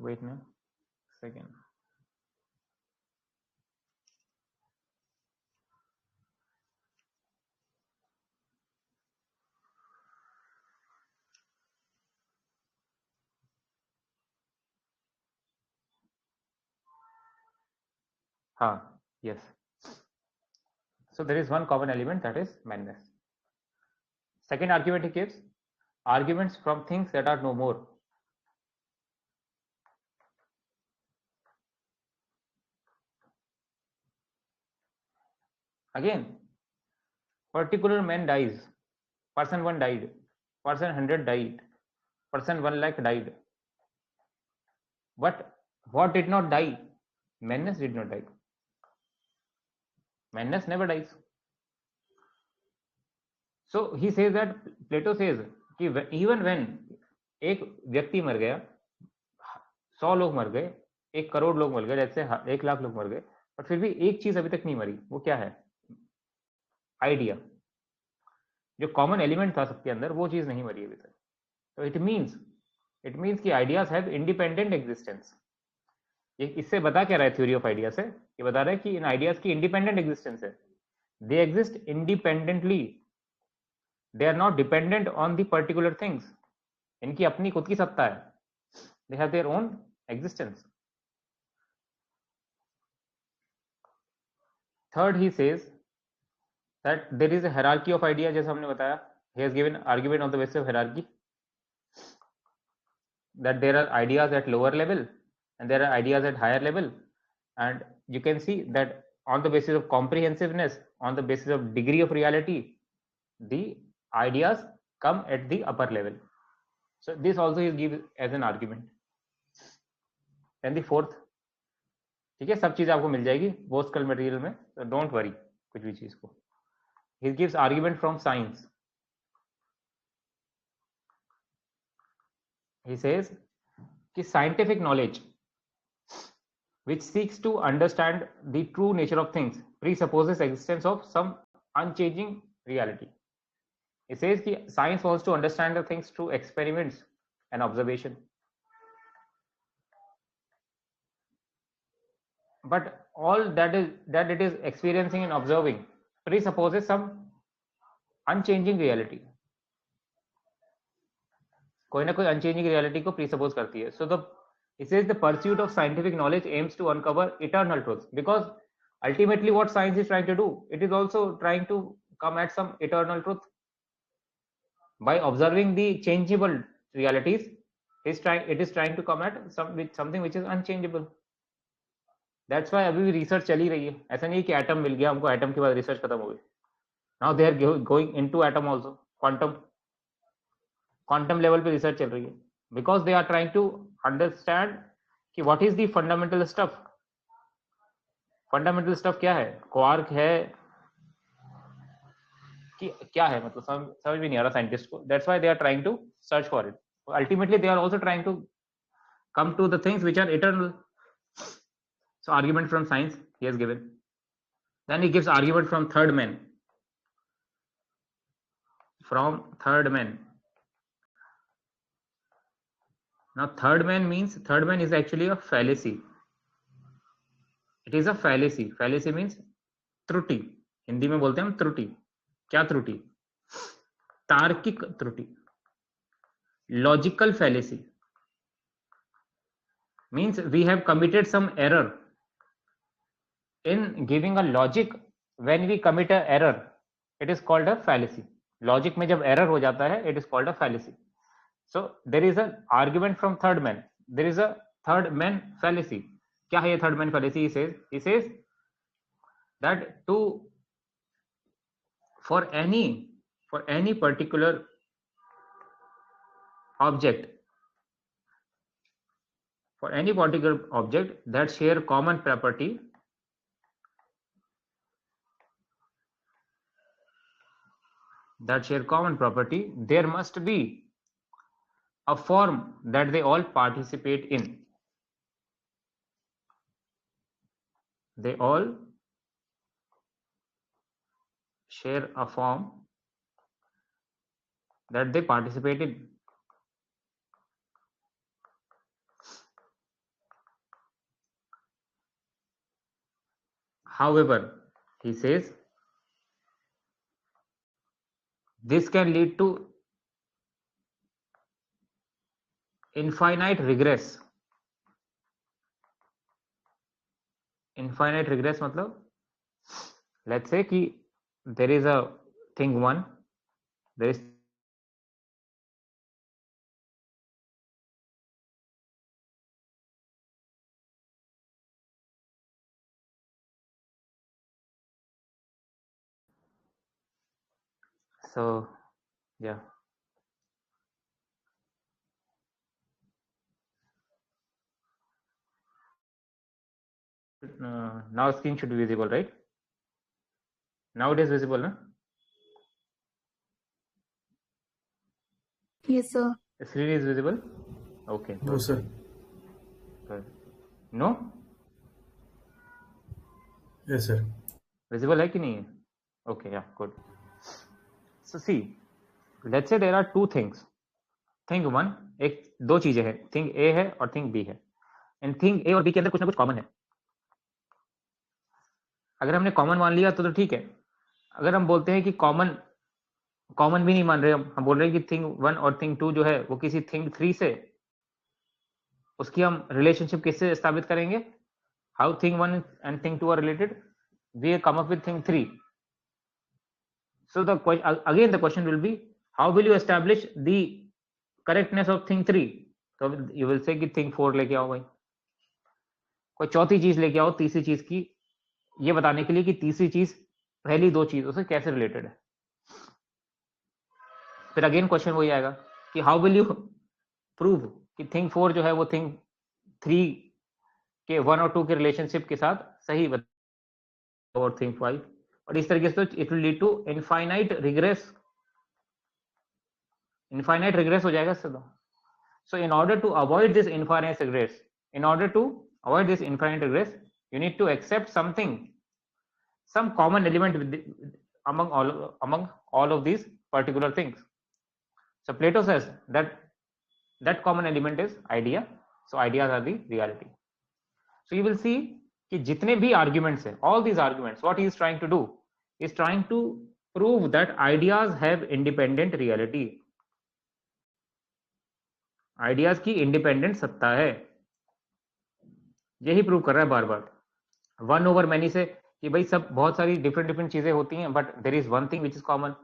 A: वेट ना सेकेंड. हाँ, yes. So there is one common element, that is madness. Second argument he gives, arguments from things that are no more. Again, particular man dies, person 1 died, person 100 died, person 1 lakh died. But what did not die? Madness did not die. Madness never dies. So he says that, Plato says कि even when एक व्यक्ति मर गया, 100 लोग मर गए, 1 करोड़ लोग मर गए, जैसे 1 लाख लोग मर गए, पर फिर भी एक चीज अभी तक नहीं मरी. वो क्या है? आइडिया. जो कॉमन एलिमेंट था सबके अंदर, वो चीज नहीं मरी अभी तक. तो इट मीन्स कि आइडियाज हैव इंडिपेंडेंट एग्जिस्टेंस. ये इससे बता क्या रहा है थ्योरी ऑफ आइडिया से? ये बता रहा है कि इन आइडियाज की इंडिपेंडेंट एग्जिस्टेंस है. They exist independently. They are not dependent on the particular things. इनकी अपनी खुद की सत्ता है. They have their own existence. Third, he says that there is a hierarchy of idea. जैसे हमने बताया, he has given argument on the basis of hierarchy, that there are ideas at lower level and there are ideas at higher level, and you can see that on the basis of comprehensiveness, on the basis of degree of reality, the ideas come at the upper level. So this also is given as an argument. Then the fourth, ठीक है, सब चीज आपको मिल जाएगी पोस्टकल material में, तो don't worry कुछ भी चीज को. He gives argument from science. He says कि scientific knowledge which seeks to understand the true nature of things presupposes existence of some unchanging reality. He says कि science wants to understand the things through experiments and observation. But all that it is experiencing and observing presupposes some unchanging reality. कोई ना कोई unchanging reality को presuppose करती है. So it says the pursuit of scientific knowledge aims to uncover eternal truths, because ultimately what science is trying to do, it is also trying to come at some eternal truth. By observing the changeable realities, it is trying to come at something which is unchangeable. That's why अभी भी research चली रही है. ऐसा नहीं कि atom मिल गया हमको, एटम के बाद रिसर्च खत्म हो गई. Now they are going into atom also. Quantum level पे रिसर्च चल रही है, because they are trying to understand कि what is the fundamental stuff. Fundamental stuff क्या है? क्वार्क है कि क्या है, मतलब समझ भी नहीं आ रहा साइंटिस्ट को. That's why they are trying to search for it. Ultimately they are also trying to come to the things which are eternal. So argument from science he has given. Then he gives argument from third man. Now third man is actually a fallacy. It is a fallacy. Fallacy means त्रुटि. हिंदी में बोलते हैं हम त्रुटि. क्या त्रुटि? तार्किक त्रुटि. Logical fallacy means we have committed some error in giving a logic. When we commit a error, it is called a fallacy. Logic में जब error हो जाता है, it is called a fallacy. So there is an argument from third man. There is a third man fallacy. क्या है ये third man fallacy? He says that for any particular object, that share common property, there must be a form that they all participate in. They all share a form that they participate in. However, he says this can lead to infinite regress. Infinite regress मतलब, let's say कि there is a thing 1, there is so yeah. Now screen should be visible, right? Now it is visible, na?
B: Yes, sir.
A: The screen is visible. Okay.
C: No, sir.
A: Good. No?
C: Yes, sir.
A: Visible है कि नहीं है? Okay, yeah, good. So see, let's say there are two things. Thing one, एक दो चीजें हैं. Thing A है और thing B है. And thing A और B के अंदर कुछ ना कुछ कॉमन है. अगर हमने कॉमन मान लिया तो ठीक है. अगर हम बोलते हैं कि कॉमन भी नहीं मान रहे, हम बोल रहे हैं कि थिंग वन और थिंग टू जो है वो किसी थिंग थ्री से, उसकी हम रिलेशनशिप किससे स्थापित करेंगे? How thing one and thing two are related? We come up with thing three. So again the question will be, how will you establish the correctness of thing 3? So you will say कि thing 4 लेके आओ भाई, कोई चौथी चीज लेके आओ तीसरी चीज की, ये बताने के लिए कि तीसरी चीज पहली दो चीजों से कैसे रिलेटेड है. फिर अगेन क्वेश्चन वही आएगा कि हाउ विल यू प्रूव कि थिंग 4 जो है वो थिंग 3 के 1 और 2 के रिलेशनशिप के साथ सही और थिंग 5. और इस तरीके से it will lead to infinite regress हो जाएगा इससे. तो so in order to avoid this infinite regress, you need to accept some common element among all of these particular things. So Plato says that common element is idea. So ideas are the reality. So you will see कि जितने भी arguments हैं, all these arguments, what he is trying to do is trying to prove that ideas have independent reality. Ideas की independent सत्ता है, यही prove कर रहा है बार बार. वन ओवर मैनी से कि भाई सब बहुत सारी डिफरेंट चीजें होती हैं, but there is one thing which is common.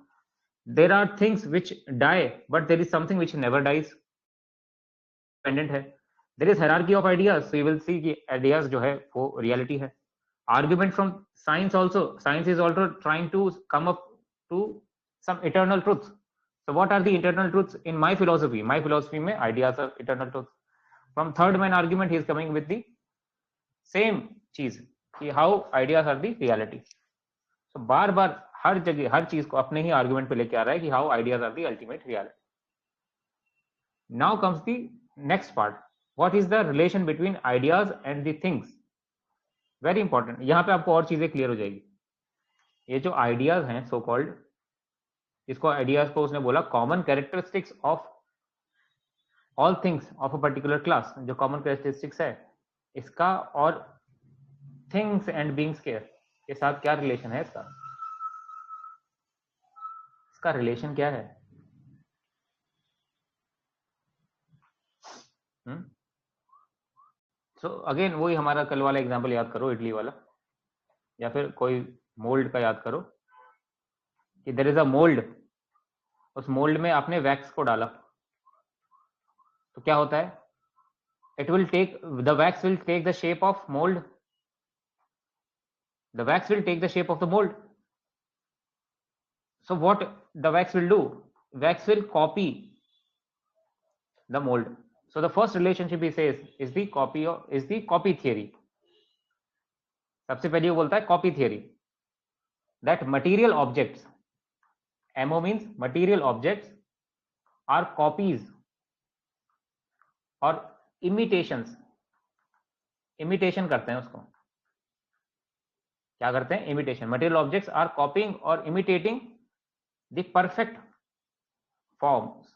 A: There are things which die but there is something which never dies. Dependent है. There is hierarchy of ideas. So you will see कि ideas जो है वो reality है. Argument from science also, science is also trying to come up to some eternal truths. So what are the internal truths in my philosophy? My philosophy में ideas are eternal truths. From third man argument, he is coming with the same चीज कि how ideas are the reality. So बार बार हर जगह हर चीज को अपने ही argument पे लेके आ रहा है कि how ideas are the ultimate reality. Now comes the next part. What is the relation between ideas and the things? Very important. यहाँ पे आपको और चीजें क्लियर हो जाएगी. ये जो आइडियाज हैं सो कॉल्ड, इसको आइडियाज को उसने बोला common characteristics of all things of a particular class. जो कॉमन कैरेक्टरिस्टिक्स है इसका और थिंग्स एंड बीइंग्स के साथ क्या रिलेशन है इसका रिलेशन क्या है? सो अगेन वही हमारा कल वाला एग्जांपल याद करो, इडली वाला, या फिर कोई मोल्ड का याद करो कि देयर इज अ मोल्ड. उस मोल्ड में आपने वैक्स को डाला तो क्या होता है? It will take the wax will take the shape of mould. The wax will take the shape of the mold. So what the wax will do? Wax will copy the mold. So the first relationship he says is the copy theory. सबसे पहले वो बोलता है copy theory. That material objects, MO means material objects, are copies or imitations. Imitation करते हैं उसको. क्या करते हैं? Imitation. Material objects are copying और इमिटेटिंग द परफेक्ट फॉर्म्स.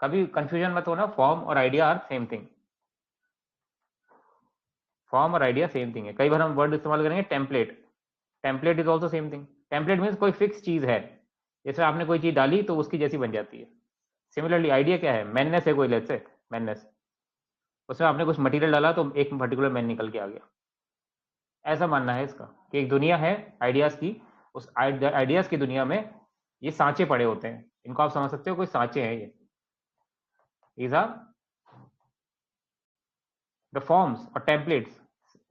A: कभी कंफ्यूजन मत होना, फॉर्म और idea are same thing. Form और आइडिया सेम थिंग है. कई बार हम वर्ड इस्तेमाल करेंगे template. Template is also same thing. Template means कोई फिक्स चीज है, जैसे आपने कोई चीज डाली तो उसकी जैसी बन जाती है. सिमिलरली आइडिया क्या है? मैननेस है कोई, लेट्स से मैननेस, उसमें आपने कुछ मटेरियल डाला तो एक पर्टिकुलर मैन निकल के आ गया. ऐसा मानना है इसका कि एक दुनिया है आइडियाज की. उस आइडियाज की दुनिया में ये सांचे पड़े होते हैं. इनको आप समझ सकते हो कोई सांचे हैं. ये these are the forms or templates.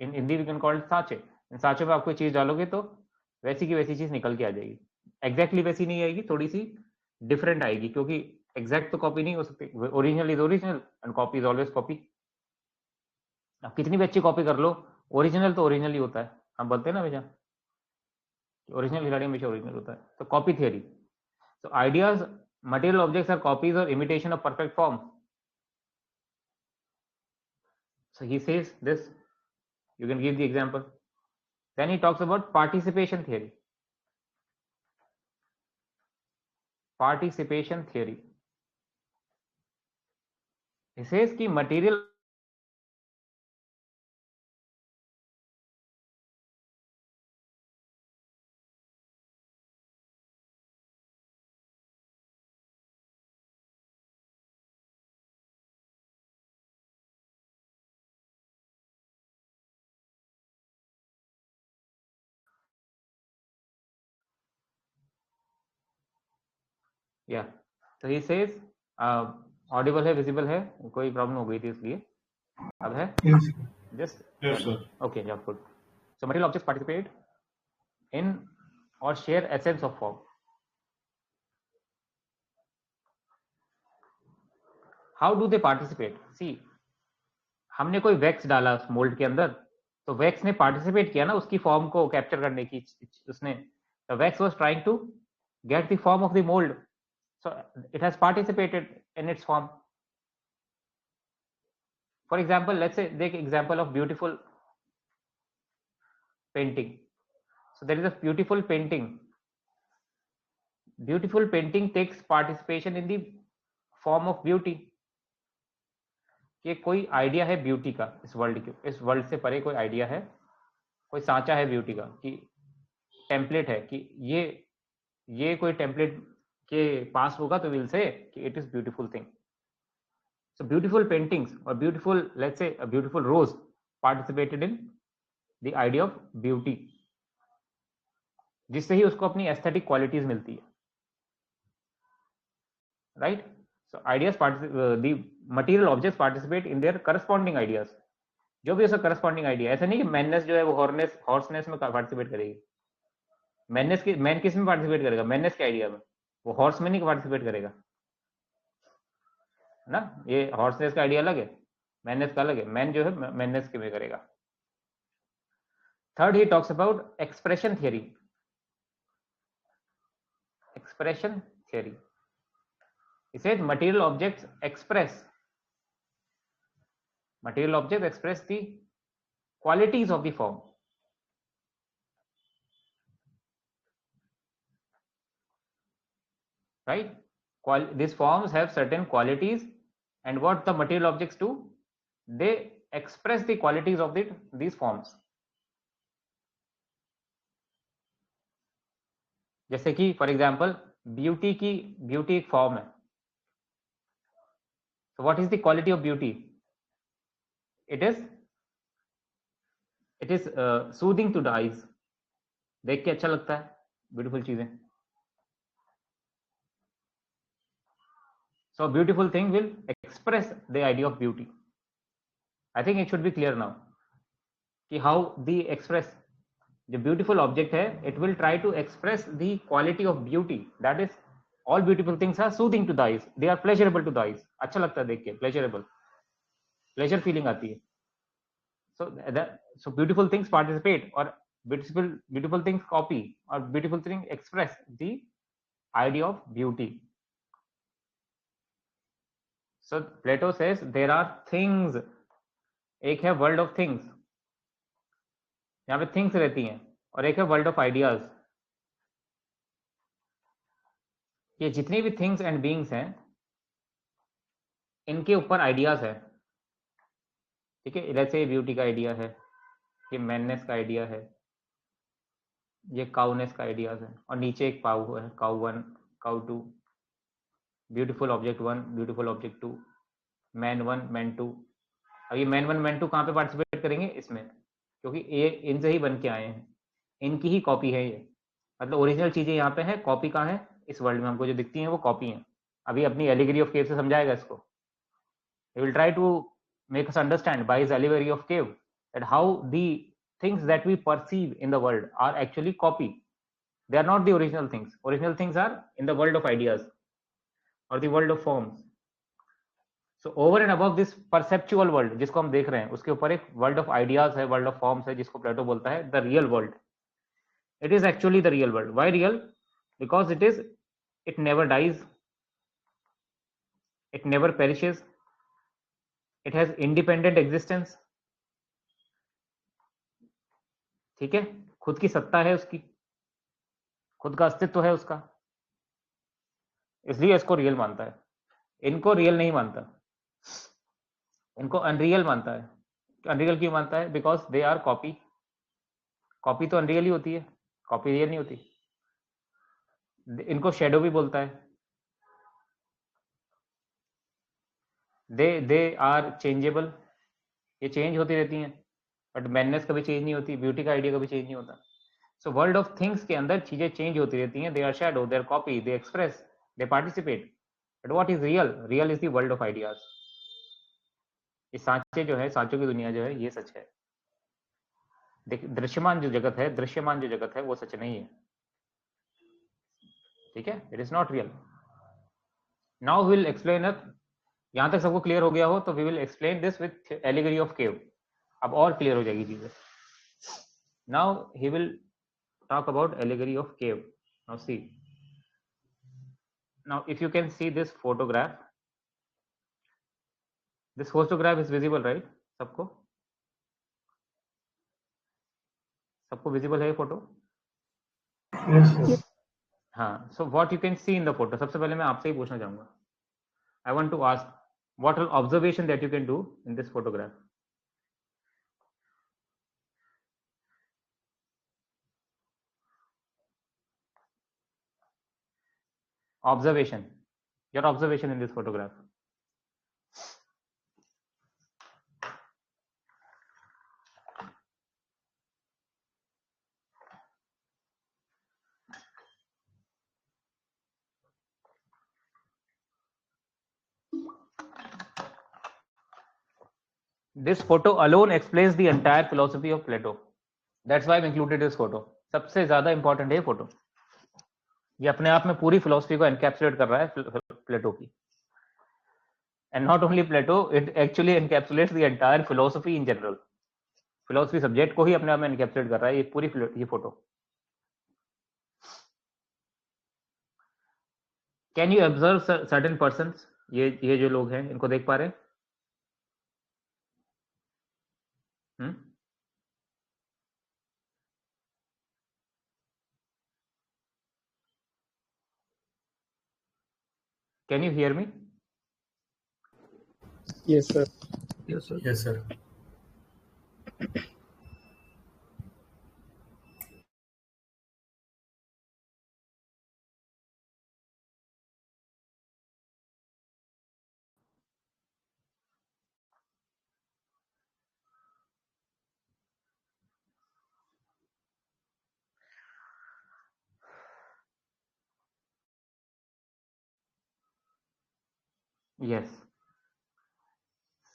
A: in Hindi we can call it सांचे. इन सांचों में आप कोई चीज डालोगे तो वैसी की वैसी चीज निकल के आ जाएगी. एग्जैक्टली वैसी नहीं आएगी, थोड़ी सी डिफरेंट आएगी, क्योंकि एग्जैक्ट तो कॉपी नहीं हो सकती. Original is original and copy is always copy. आप कितनी भी अच्छी कॉपी कर लो, ओरिजिनल तो ओरिजिनल ही होता है, हम बोलते हैं ना हमेशा, ओरिजिनल खिलाड़ी हमेशा ओरिजिनल होता है. तो कॉपी थियरी. तो ideas, material objects are copies or imitation of perfect form. So he says this. You can give the example. Then he talks about participation theory. Participation theory. He says कि material yeah. So he says audible है, visible है, कोई problem हो गई थी इसलिए. अब है?
D: Yes.
A: Just
C: Yes, sir.
A: okay, yeah, good. So material objects participate in or share essence of form. How do they participate? See, हमने कोई वैक्स डाला उस मोल्ड के अंदर, तो वैक्स ने पार्टिसिपेट किया ना उसकी फॉर्म को कैप्चर करने की. उसने, the wax was trying to get the form of the mould, so it has participated in its form. For example, let's say देख example of beautiful painting. So there is a beautiful painting. Beautiful painting takes participation in the form of beauty. कि कोई idea है beauty का इस world के, इस world से परे कोई आइडिया है, कोई सांचा है ब्यूटी का, कि टेम्पलेट है, कि ये कोई टेम्पलेट के पास होगा तो विल से कि it is beautiful thing. So beautiful paintings और beautiful, let's say a beautiful rose participated in the idea of beauty, जिससे ही उसको अपनी एस्थेटिक क्वालिटीज मिलती है, right. So ideas, the material objects participate in their corresponding ideas. जो भी उसका करस्पॉन्डिंग आइडिया, ऐसा नहीं कि मैननेस जो है वो हॉर्सनेस में पार्टिसिपेट करेगी. मैन किस में पार्टिसिपेट करेगा? मैननेस के आइडिया में. वो हॉर्स में नहीं पार्टिसिपेट करेगा ना. ये हॉर्सनेस का आइडिया अलग है, मैननेस का अलग है. मैन जो है मैननेस के में करेगा. Third, he talks about expression theory. Expression theory. He says material objects express the qualities of the form. Right? These forms have certain qualities, and what the material objects do, they express the qualities of these forms. जैसे कि for example beauty एक form है. So what is the quality of beauty? It is soothing to the eyes. देख के अच्छा लगता है beautiful चीजें. So a beautiful thing will express the idea of beauty. I think it should be clear now कि how the express, the beautiful object है, it will try to express the quality of beauty. That is, all beautiful things are soothing to the eyes. They are pleasurable to the eyes. अच्छा लगता है देख के, pleasurable, pleasure feeling आती है. So beautiful things participate, or beautiful things copy, or beautiful things express the idea of beauty. So Plato says there are things. एक है world of things, यहाँ पे थिंग्स रहती हैं, और एक है वर्ल्ड ऑफ आइडियाज. ये जितनी भी थिंग्स एंड बीइंग्स हैं, इनके ऊपर आइडियाज है. ठीक है, जैसे ब्यूटी का आइडिया है, ये मैननेस का आइडिया है, ये काउनेस का आइडियाज है, और नीचे एक पाउ है, cow 1, cow 2, beautiful object 1, beautiful object 2, man 1, man 2. अब ये मैन 1, मैन 2 कहाँ पे पार्टिसिपेट करेंगे? इसमें, क्योंकि ये इनसे ही बन के आए हैं, इनकी ही कॉपी है ये. मतलब ओरिजिनल चीजें यहाँ पे है, कॉपी कहाँ है? इस वर्ल्ड में हमको जो दिखती हैं वो कॉपी हैं. अभी अपनी एलिगरी ऑफ केव से समझाएगा इसको. He will try to make us understand by his allegory of cave that how the things that we perceive in the world are actually copy. They are not the original things. Original things are in the world of ideas or the world of forms. So over and above this perceptual world जिसको हम देख रहे हैं, उसके ऊपर एक world of ideas है, world of forms है, जिसको प्लेटो बोलता है the real world. It is actually the real world. Why real? Because it never dies, it never perishes, it has independent existence. ठीक है, खुद की सत्ता है उसकी, खुद का अस्तित्व है उसका, इसलिए इसको रियल मानता है. इनको रियल नहीं मानता, इनको अनरियल मानता है. अनरियल क्यों मानता है? Because they are copy. Copy तो अनरियल ही होती है, कॉपी रियल नहीं होती. इनको शेडो भी बोलता है. They are changeable. ये चेंज होती रहती हैं, बट मैननेस कभी चेंज नहीं होती, ब्यूटी का आइडिया कभी चेंज नहीं होता. सो वर्ल्ड ऑफ थिंग्स के अंदर चीजें चेंज होती रहती हैं. They are shadow, they are copy, they express, they participate. But what is real? Real is the world of ideas. ये सांचे जो है, सांचों की दुनिया जो है, ये सच है. दृश्यमान जो जगत है, दृश्यमान जो जगत है, वो सच नहीं है. ठीक है, it is not real. Now will explain it. यहां तक सबको क्लियर हो गया हो तो we will explain this with allegory of cave. अब और क्लियर हो जाएगी चीजें. Now he will talk about allegory of cave. Now see, now if you can see this photograph is visible, right? सबको visible है ये फोटो?
D: Yes, yes.
A: हाँ. So what you can see in the photo, सबसे पहले मैं आपसे ही पूछना चाहूंगा. I want to ask what are observation that you can do in this photograph? Observation, your observation in this photograph. This photo alone explains the entire philosophy of Plato. That's why I've included this photo. सबसे ज्यादा important है ये photo. ये अपने आप में पूरी philosophy को एनकैप्सुलेट कर रहा है, प्लेटो की. And not only Plato, it actually encapsulates the entire philosophy in general. Philosophy subject को ही अपने आप में एनकैप्सुलेट कर रहा है ये पूरी ये photo. Can you observe certain persons? ये जो लोग हैं, इनको देख पा रहे हैं? Can you hear me?
E: Yes, sir.
C: Yes, sir. Yes, sir.
A: Yes.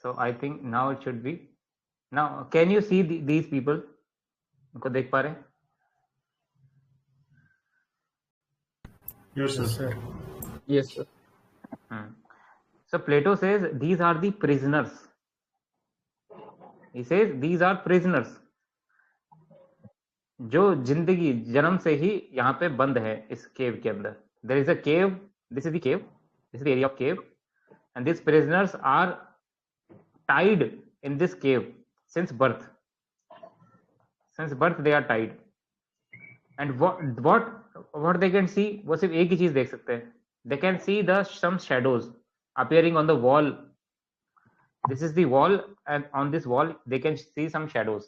A: So I think now it should be. Now, can you see these people? उनको देख पा रहे हैं?
C: Yes, sir.
E: Yes, sir.
A: So Plato says these are the prisoners. He says these are prisoners. जो जिंदगी जन्म से ही यहाँ पे बंद है इस केव के अंदर. There is a cave. This is the cave. This is the area of cave. And these prisoners are tied in this cave since birth. Since birth they are tied. And what they can see, वो सिर्फ एक ही चीज देख सकते हैं. They can see some shadows appearing on the wall. This is the wall, and on this wall they can see some shadows.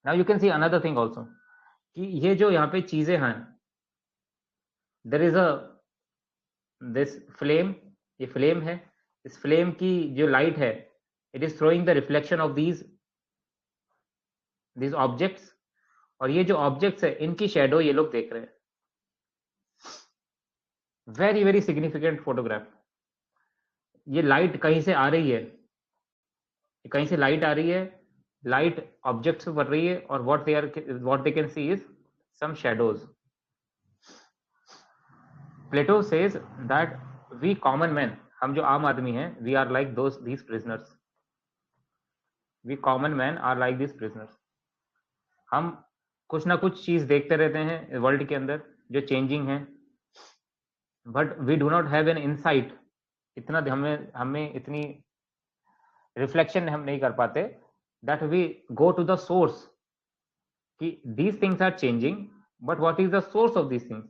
A: Now you can see another thing also, कि ये जो यहाँ पे चीजें हैं, there is this flame. ये flame है. इस फ्लेम की जो लाइट है, it is throwing the reflection of these objects. और ये जो ऑब्जेक्ट्स है, इनकी शेडो ये लोग देख रहे हैं. Very very significant photograph. ये लाइट कहीं से आ रही है, कहीं से लाइट आ रही है, लाइट ऑब्जेक्ट्स पे पड़ रही है, और what they can see is some shadows. Plato says that we common man, हम जो आम आदमी हैं, we are like these prisoners, we common man are like these prisoners. हम कुछ ना कुछ चीज देखते रहते हैं वर्ल्ड के अंदर जो चेंजिंग है, but we do not have an insight, इतना हमें इतनी रिफ्लेक्शन हम नहीं कर पाते that we go to the source कि these things are changing, but what is the source of these things?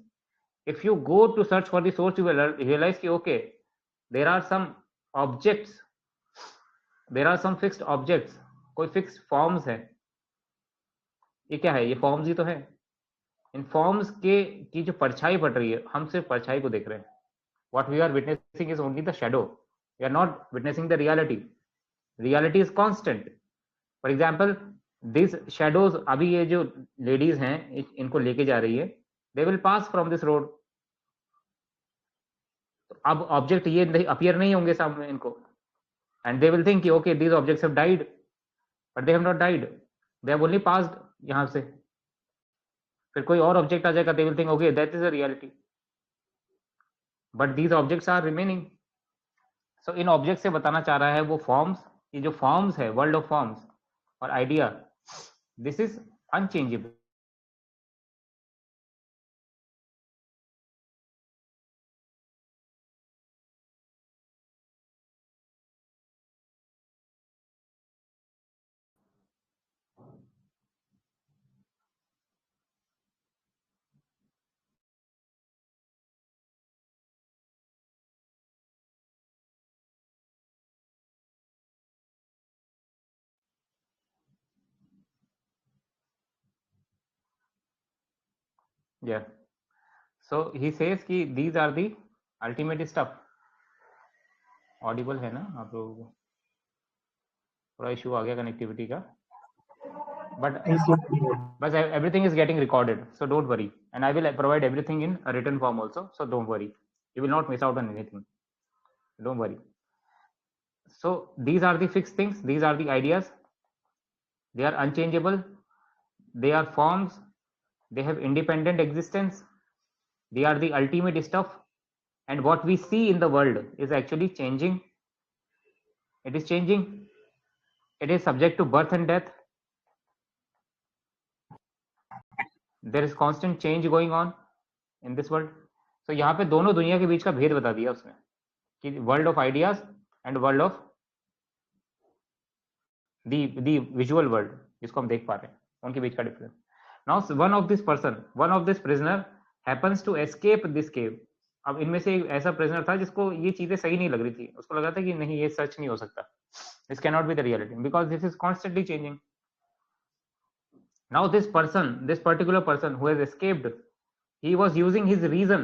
A: If you go to search for the source, you will realize कि okay, there are some objects, there are some fixed objects, कोई fixed forms है। ये क्या है? ये forms ही तो है। इन forms की जो परछाई पड़ रही है, हम सिर्फ परछाई को देख रहे हैं। What we are witnessing is only the shadow. We are not witnessing the reality. Reality is constant. For example, these shadows, अभी ये जो लेडीज हैं इनको लेके जा रही है, they will pass from this road. अब ऑब्जेक्ट ये नहीं अपीयर नहीं होंगे सामने इनको, and they will think कि okay, these objects have died, but they have not died, they have only passed यहाँ से। फिर कोई और ऑब्जेक्ट आ जाएगा, they will think okay, that is a reality, but these objects are remaining. So in object से बताना चाह रहा है वो फॉर्म्स, ये जो फॉर्म्स है, वर्ल्ड ऑफ फॉर्म्स और idea, this is unchangeable. Yeah. So he says कि these are the ultimate stuff. Audible है ना आप लोगों को? थोड़ा इशू आ गया कनेक्टिविटी का, but everything is getting recorded, so don't worry, and I will provide everything in a written form also, so don't worry, you will not miss out on anything, don't worry. So these are the fixed things, these are the ideas, they are unchangeable, they are forms, they have independent existence, they are the ultimate stuff, and what we see in the world is actually changing. It is changing, it is subject to birth and death, there is constant change going on in this world. So यहाँ पे दोनों दुनिया के बीच का भेद बता दिया उसने कि world of ideas and world of the visual world जिसको हम देख पा रहे हैं, उनके बीच का difference. Now one of this prisoner happens to escape this cave. अब इनमें से एक ऐसा प्रिजनर था जिसको ये चीजें सही नहीं लग रही थी, उसको लगा था कि नहीं ये सच नहीं हो सकता, this can not be the reality because this is constantly changing. Now this particular person who has escaped, he was using his reason.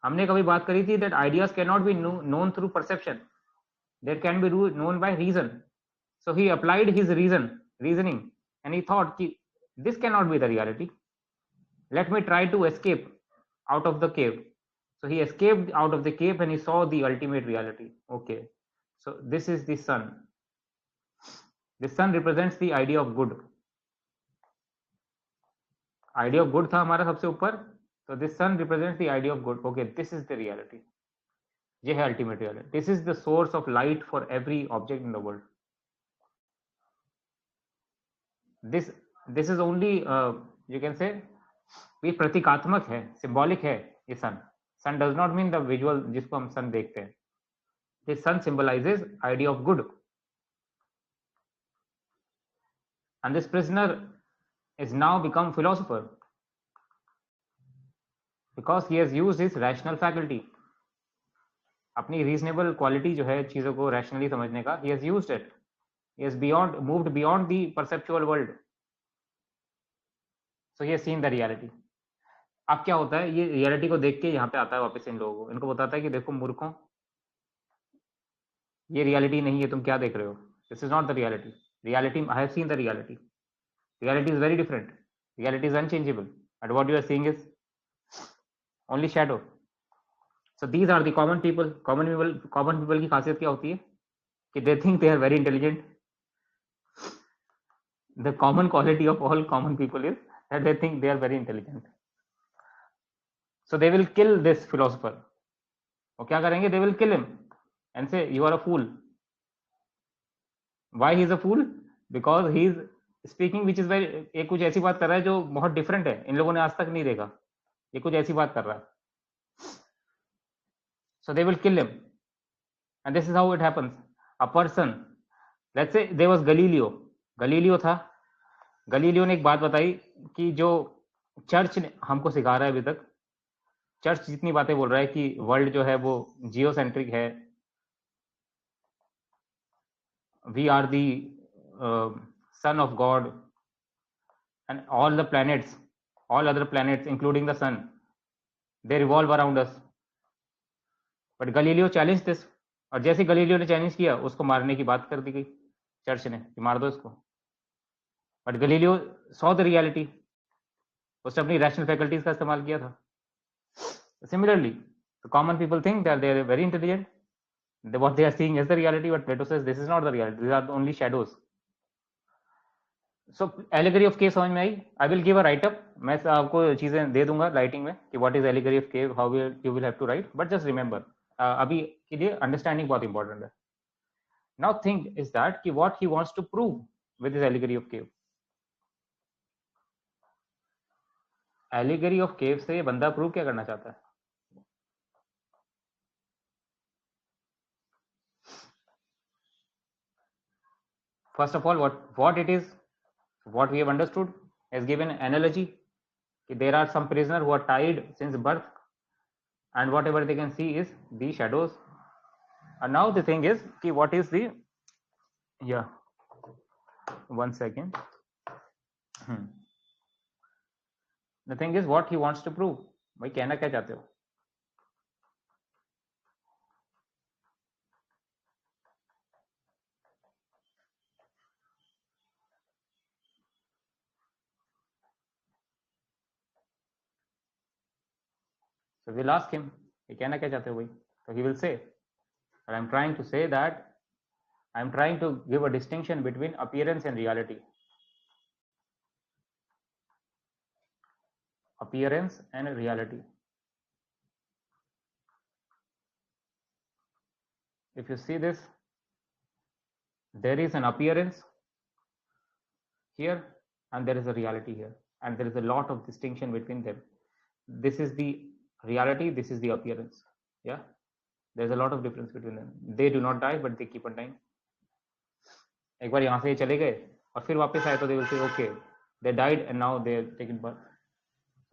A: हमने कभी बात करी थी that ideas cannot be known through perception, they can be known by reason. So he applied his reasoning and he thought कि this cannot be the reality, let me try to escape out of the cave. So he escaped out of the cave and he saw the ultimate reality. Okay, so this is the sun. The sun represents the idea of good. Idea of good था हमारा सबसे ऊपर, तो this sun represents the idea of good. Okay, this is the reality, ये है ultimate reality. This is the source of light for every object in the world. This is only you can say ये प्रतीकात्मक है, symbolic है ये sun. Sun does not mean the visual जिसको हम sun देखते हैं. This sun symbolises idea of good. And this prisoner is now become philosopher because he has used his rational faculty. अपनी reasonable quality जो है चीजों को rationally समझने का, he has used it. He has moved beyond the perceptual world. So he has seen the reality. अब क्या होता है, ये reality को देख के यहाँ पे आता है वापस इन लोगों को, इनको बताता है कि देखो मूर्खों, ये reality नहीं है, तुम क्या देख रहे हो? This is not the reality. Reality, I have seen the reality. Reality is very different. Reality is unchangeable, and what you are seeing is only shadow. So these are the common people. Common people की खासियत क्या होती है कि they think they are very intelligent. The common quality of all common people is that they think they are very intelligent. So they will kill this philosopher. वो क्या करेंगे? They will kill him. and say you are a fool. Why he is a fool? Because he is speaking which is very, ये कुछ ऐसी बात कर रहा है जो बहुत डिफरेंट है, इन लोगों ने आज तक नहीं देखा, ये कुछ ऐसी बात कर रहा है. So they will kill him, and this is how it happens. A person, let's say there was Galileo था. गलीलियो ने एक बात बताई कि जो चर्च ने हमको सिखा रहा है अभी तक, चर्च जितनी बातें बोल रहा है कि वर्ल्ड जो है वो जियोसेंट्रिक है, we are the sun of God and all the planets, all other planets including the sun, they revolve around us. But Galileo challenge this, और जैसे गलीलियो ने चैलेंज किया उसको मारने की बात कर दी गई चर्च ने कि मार दो इसको. But Galileo saw the reality, उसने अपनी रैशनल फैकल्टीज का इस्तेमाल किया था. Similarly common people think that they are very intelligent, what they are seeing is the reality, but Plato says this is not the reality, these are only shadows. So allegory of cave समझ में आई? I will give a write up, मैं आपको चीजें दे दूंगा writing में कि what is allegory of cave, how you will have to write, but just remember अभी के लिए अंडरस्टैंडिंग बहुत इंपॉर्टेंट है. Now think is that कि what he wants to prove with his allegory of cave. Allegory of cave से ये बंदा prove क्या करना चाहता है? First of all, what it is, what we have understood, has given an analogy. There are some prisoners who are tied since birth, and whatever they can see is the shadows. And now the thing is, what is the, yeah, 1 second. The thing is what he wants to prove. भाई कहना क्या चाहते हो? So we'll ask him, ये कहना क्या चाहते हो भाई? So he will say, but I'm trying to say that I'm trying to give a distinction between appearance and reality. Appearance and reality. If you see this, there is an appearance here and there is a reality here, and there is a lot of distinction between them. This is the reality, this is the appearance. Yeah, there's a lot of difference between them. They do not die, but they keep on dying. एक बार यहाँ से ये चले गए और फिर वापस आए तो they will say okay, they died and now they are taken birth.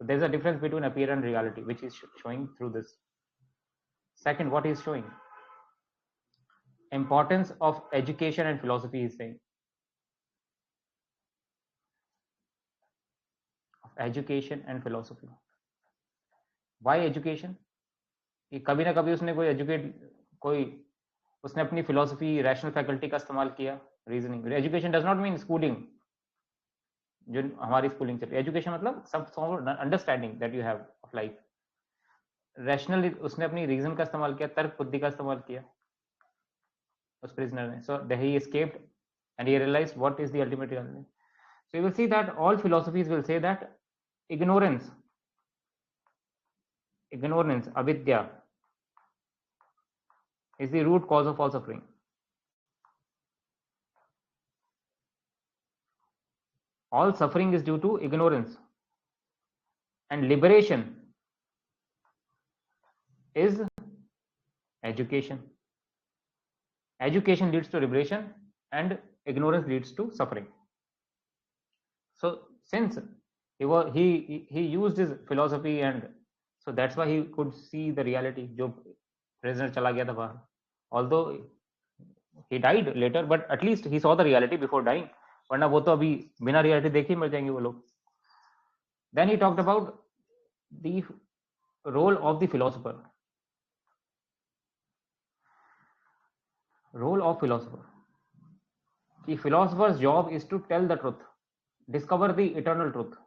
A: So there's a difference between appearance and reality, which is showing through this. Second, what is showing? Importance of education and philosophy is saying. Of education and philosophy. Why education? कि कभी ना कभी उसने उसने अपनी philosophy, rational faculty का इस्तेमाल किया, reasoning. Education does not mean schooling, जो हमारी स्कूलिंग चल रही है. एजुकेशन मतलब सब understanding that you have of life. Rational, उसने अपनी रीजन का इस्तेमाल किया, तर्क बुद्धि का इस्तेमाल किया उस प्रिजनर ने. So he escaped and he realised what is the ultimate reality. So you will see that all philosophies will say that ignorance, avidya, is the root cause of all suffering. All suffering is due to ignorance, and liberation is education. Education leads to liberation and ignorance leads to suffering. So since he used his philosophy, and so that's why he could see the reality. जो prisoner चला गया था बाहर, although he died later, but at least he saw the reality before dying. वरना वो तो अभी बिना रियलिटी देखे ही मर जाएंगे वो लोग. Then he talked about the role of the philosopher. Role of philosopher. The philosopher's job is to tell the truth, discover the eternal truth.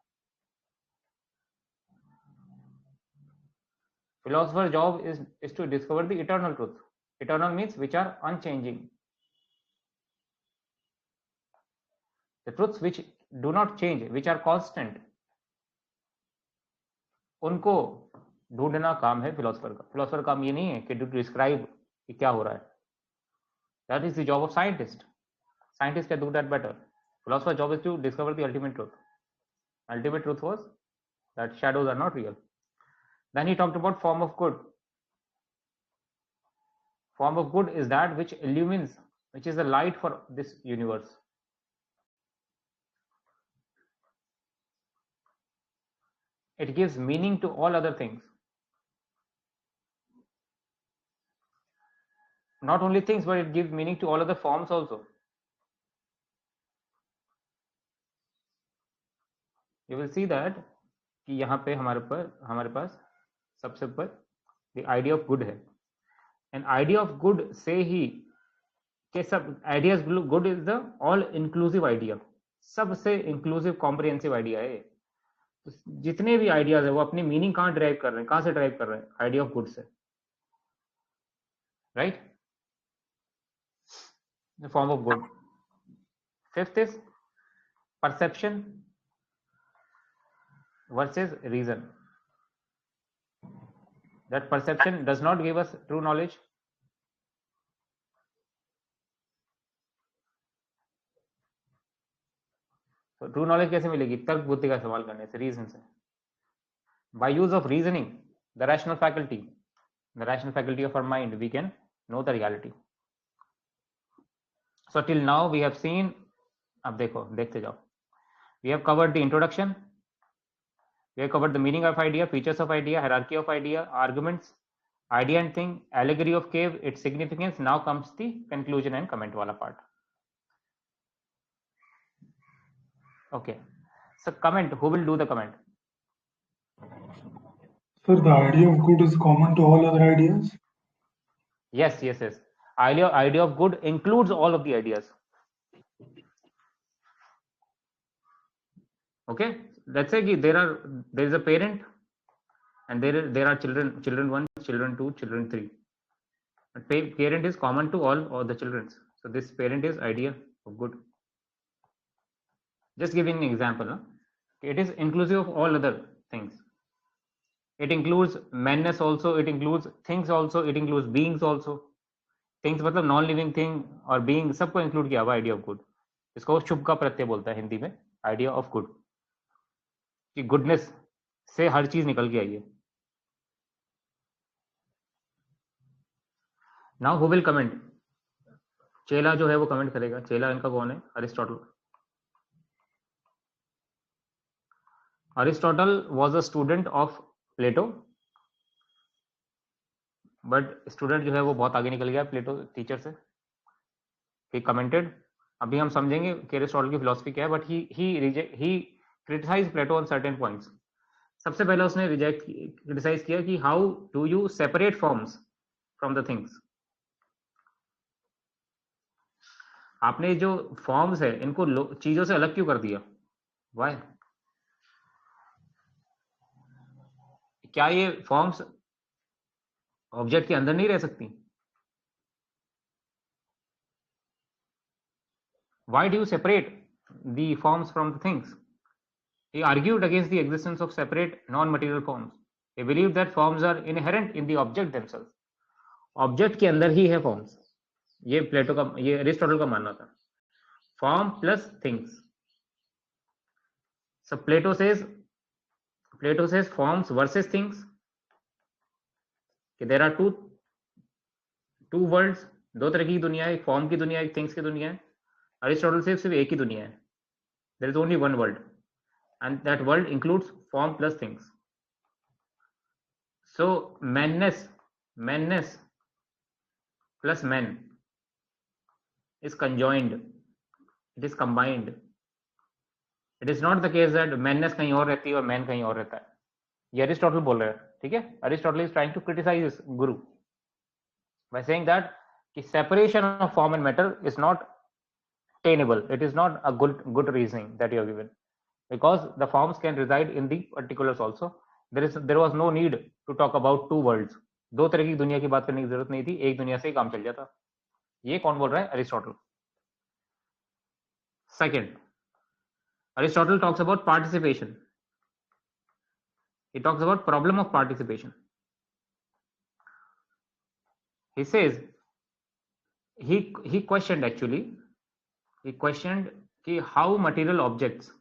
A: Philosopher's job is to discover the eternal truth. Eternal means which are unchanging. The truths which do not change, which are constant, उनको ढूंढना काम है philosopher का. Philosopher का काम ये नहीं है कि टू डिस्क्राइब कि क्या हो रहा है. That is the job of scientist. Scientists can do that better. Philosopher's job is to discover the ultimate truth. Ultimate truth was that shadows are not real. Then he talked about form of good. Form of good is that which illumines, which is the light for this universe. It gives meaning to all other things. Not only things, but it gives meaning to all other forms also. You will see that कि यहाँ पे हमारे पास सबसे ऊपर the idea of good है. An idea of good से ही कि सब ideas good is the all inclusive idea. सबसे inclusive comprehensive idea है. तो जितने भी आइडियाज है वो अपनी मीनिंग कहाँ ड्राइव कर रहे हैं, कहाँ से ड्राइव कर रहे हैं? आइडिया ऑफ गुड से, right? The form of good. Fifth is perception versus reason. That perception does not give us true knowledge. तो ट्रू नॉलेज कैसे मिलेगी? तर्क बुद्धि का इस्तेमाल करने से, रीजन से. By use of reasoning, the rational faculty of our mind, we can know the reality. So till now we have seen, अब देखते जाओ. We have covered the introduction. We have covered the meaning of idea, features of idea, hierarchy of idea, arguments, idea and thing, allegory of cave, its significance. Now comes the conclusion and comment wala part. Okay. So comment, who will do the comment?
D: Sir, the idea of good is common to all other ideas?
A: Yes. Idea of good includes all of the ideas. Okay. Let's say there is a parent and there are children 1, children 2, children 3. Parent is common to all the children. So this parent is idea of good. Just giving an example. No? It is inclusive of all other things. It includes manness also, it includes things also, it includes beings also. Things मतलब non living thing और being सबको include किया हुआ idea of good. इसको शुभ का प्रत्यय बोलता है हिंदी में, आइडिया ऑफ गुड, कि गुडनेस से हर चीज निकल के आई है. Now who will comment? चेला जो है वो कमेंट करेगा. चेला इनका कौन है? Aristotle. Aristotle was a student of Plato, but student जो है वो बहुत आगे निकल गया प्लेटो टीचर से. He commented. अभी हम समझेंगे कि अरिस्टोटल की फिलॉसफी क्या है, but he criticise Plato on certain points. सबसे पहले उसने क्रिटिसाइज किया कि how do you separate forms from the things. आपने जो फॉर्म्स है इनको चीजों से अलग क्यों कर दिया? व्हाई? क्या ये फॉर्म्स ऑब्जेक्ट के अंदर नहीं रह सकती? Why do you separate the forms from the things? He argued against the existence of separate non-material forms. He believed that forms are inherent in the object themselves. Object के अंदर ही है forms. ये Aristotle का मानना था. Form plus things. So Plato says forms versus things. कि there are two worlds, दो तरह की दुनिया है, एक फॉर्म की दुनिया, एक थिंग्स की दुनिया है. अरिस्टोटल से सिर्फ एक ही दुनिया है. There is only one world, and that world includes form plus things. So manness plus man is conjoined. It is combined. It is not the case that manness कहीं और रहती है और man कहीं और रहता है. ये अरिस्टोटल बोल रहा है. ठीक है? Aristotle is trying to criticize his guru by saying that कि separation of form and matter is not tenable. It is not a good reasoning that you have given, because the forms can reside in the particulars also. There was no need to talk about two worlds. दो तरह की दुनिया की बात करने की जरूरत नहीं थी, एक दुनिया से ही काम चल जाता. ये कौन बोल रहा है? Aristotle. Second, Aristotle talks about participation. He talks about problem of participation. He says he questioned actually, he questioned कि how material objects,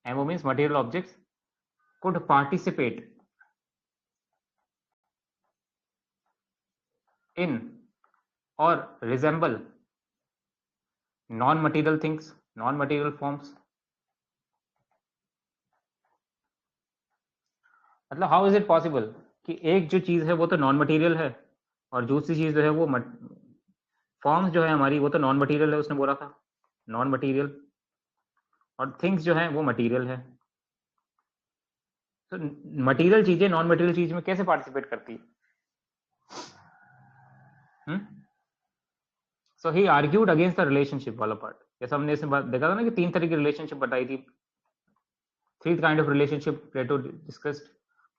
A: MO means material objects, could participate in or resemble non-material things, non-material forms. मतलब how is it possible कि एक जो चीज है वो तो non material है और दूसरी चीज जो है वो फॉर्म्स जो है हमारी वो तो नॉन मटेरियल है, उसने बोला था नॉन मटेरियल, और थिंग्स जो है वो मटेरियल है। तो मटेरियल चीजें नॉन मटेरियल चीज में कैसे पार्टिसिपेट करती है? सो ही आर्ग्यूड अगेंस्ट द रिलेशनशिप वाला पार्ट। जैसे हमने इसमें देखा था ना कि 3 तरह की रिलेशनशिप बताई थी, 3 kind of relationship Plato discussed.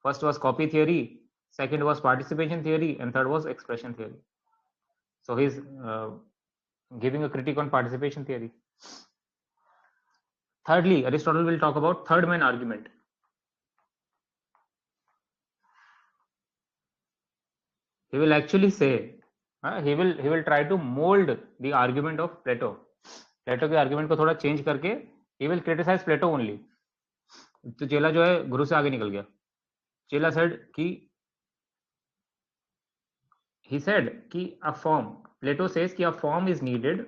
A: First was copy theory, second was participation theory, and third was expression theory. So he's giving a critique on participation theory. Thirdly, Aristotle will talk about third man argument. He will actually say, he will try to mold the argument of Plato. Plato के argument को थोड़ा change करके he will criticize Plato only. तो चेला जो है गुरु से आगे निकल गया। चेला said कि he said कि a form, Plato says कि a form is needed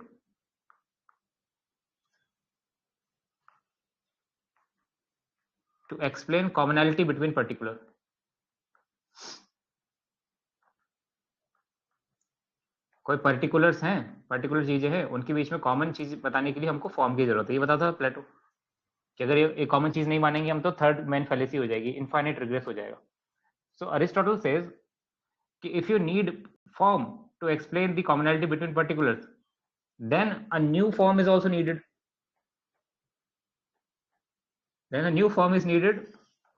A: to explain commonality between particular. कोई पर्टिकुलर्स हैं, पर्टिकुलर चीजें हैं, उनके बीच में कॉमन चीज बताने के लिए हमको फॉर्म की जरूरत है। ये बताता प्लेटो कि अगर ये कॉमन चीज नहीं मानेंगे हम तो थर्ड मैन फैलेसी हो जाएगी, इनफाइनाइट रिग्रेस हो जाएगा। सो अरिस्टोटल सेज कि if you need form to explain the commonality between particulars, then a new form is also needed, then a new form is needed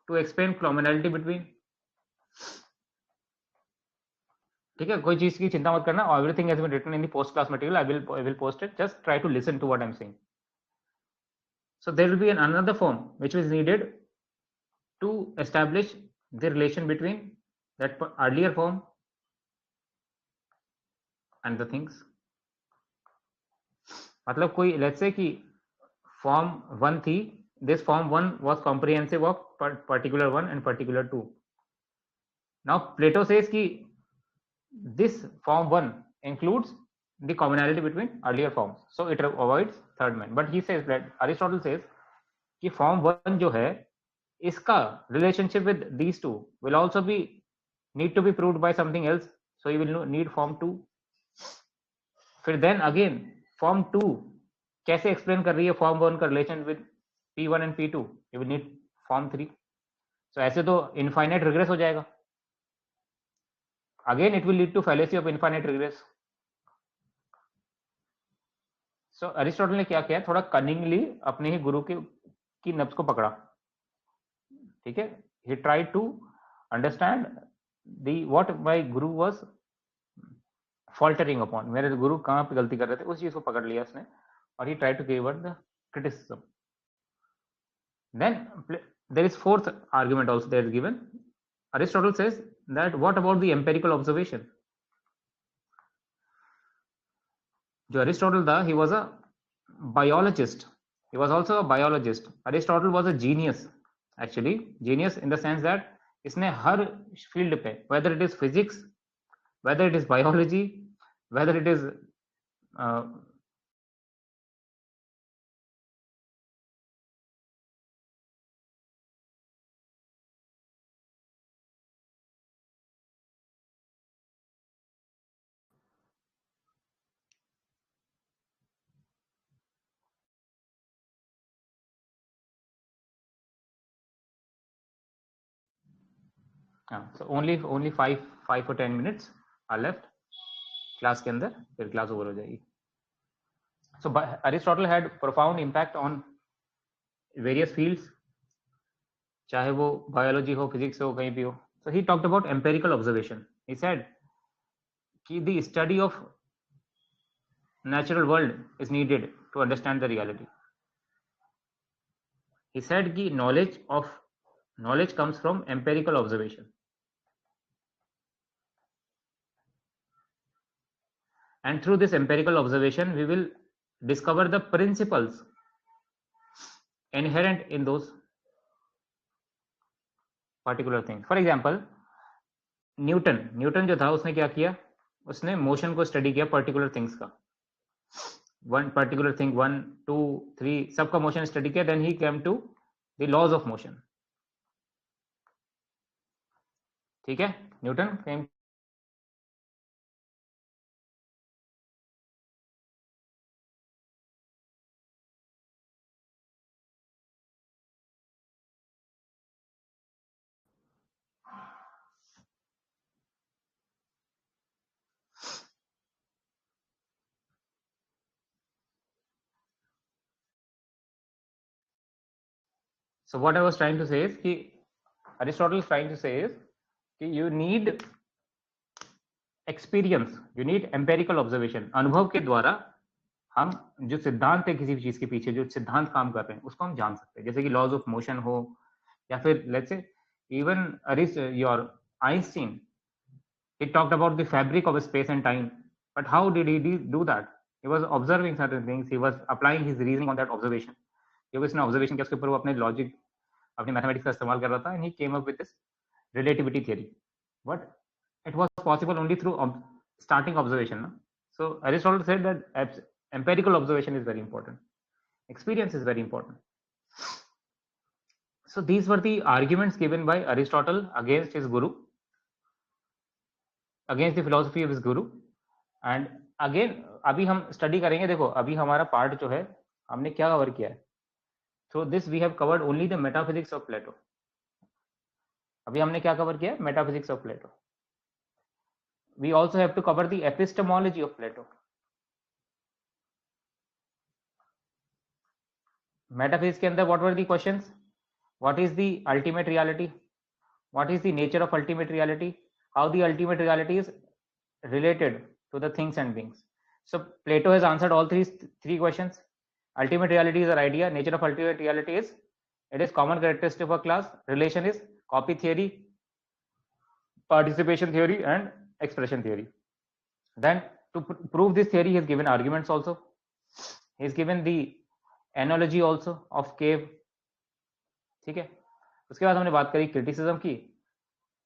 A: to explain commonality between. ठीक है, कोई चीज की चिंता मत करना, everything has been written in the post class material, I will post it, just try to listen to what I am saying. So there will be another form which is needed to establish the relation between that earlier form and the things. मतलब कोई let's say कि form 1 थी, this form 1 was comprehensive of particular 1 and particular 2. Now Plato says कि this form 1 includes the commonality between earlier forms, so it avoids third man. But he says that Aristotle says कि form 1 जो है इसका relationship with these two will also be need to be proved by something else, so you will need form 2. फिर then again form 2 कैसे explain कर रही है form 1 का relation with P1 and P2, you will need form 3. so ऐसे तो infinite regress हो जाएगा, again it will lead to fallacy of infinite regress. so Aristotle ने क्या किया, थोड़ा कनिंगली अपने ही गुरु की नब्ज को पकड़ा, ठीक है. he tried to understand the what my guru was faltering upon, मेरे गुरु कहाँ पे गलती कर रहे थे, उस चीज को पकड़ लिया उसने, और he tried to give out the criticism. Then there is fourth argument also there is given. Aristotle says that what about the empirical observation. जो अरिस्टोटल था, he was a biologist, he was also a biologist. Aristotle was a genius, actually genius in the sense that इसने हर field पे, whether it is physics, whether it is biology, whether it is so only 5 or 10 minutes are left class के अंदर, फिर class over हो जाएगी. so Aristotle had profound impact on various fields, चाहे वो biology हो, फिजिक्स हो, कहीं भी हो. so he talked about empirical observation. he said कि the study of natural world is needed to understand the reality. he said कि knowledge comes from empirical observation. and through this empirical observation we will discover the principles inherent in those particular things. For example, Newton जो था उसने क्या किया, उसने motion को study किया particular things का, वन पर्टिकुलर थिंग 1 2 3 सबका मोशन स्टडी किया, then he came to the laws of motion. ठीक है, Newton came. So what I was trying to say is कि Aristotle is trying to say is कि you need experience, you need empirical observation. अनुभव के द्वारा हम जो सिद्धांत है किसी भी चीज के पीछे, जो सिद्धांत काम कर रहे हैं उसको हम जान सकते हैं. जैसे कि लॉज ऑफ मोशन हो, या फिर let's say even your Einstein, he talked about the fabric of space and time, but how did he do that? He was observing certain things, he was applying his reasoning on that observation. जब उसने observation किया उसके ऊपर वो अपने logic, अपनी mathematics का इस्तेमाल कर रहा था, and he came up with this relativity theory. But it was possible only through starting observation. No? So Aristotle said that empirical observation is very important. Experience is very important. So these were the arguments given by Aristotle against his guru, against the philosophy of his guru. And again अभी हम study करेंगे. देखो अभी हमारा part जो है हमने क्या कवर किया है. So this we have covered only the metaphysics of Plato. अभी हमने क्या कवर किया? Metaphysics of Plato. We also have to cover the epistemology of Plato. Metaphysics के अंदर what were the questions? What is the ultimate reality? What is the nature of ultimate reality? How the ultimate reality is related to the things and beings. So Plato has answered all three questions. Ultimate reality is an idea. Nature of ultimate reality is it is common characteristic of a class. Relation is copy theory, participation theory, and expression theory. Then to prove this theory, he has given arguments also. He has given the analogy also of cave. ठीक है, उसके बाद हमने बात करी criticism की.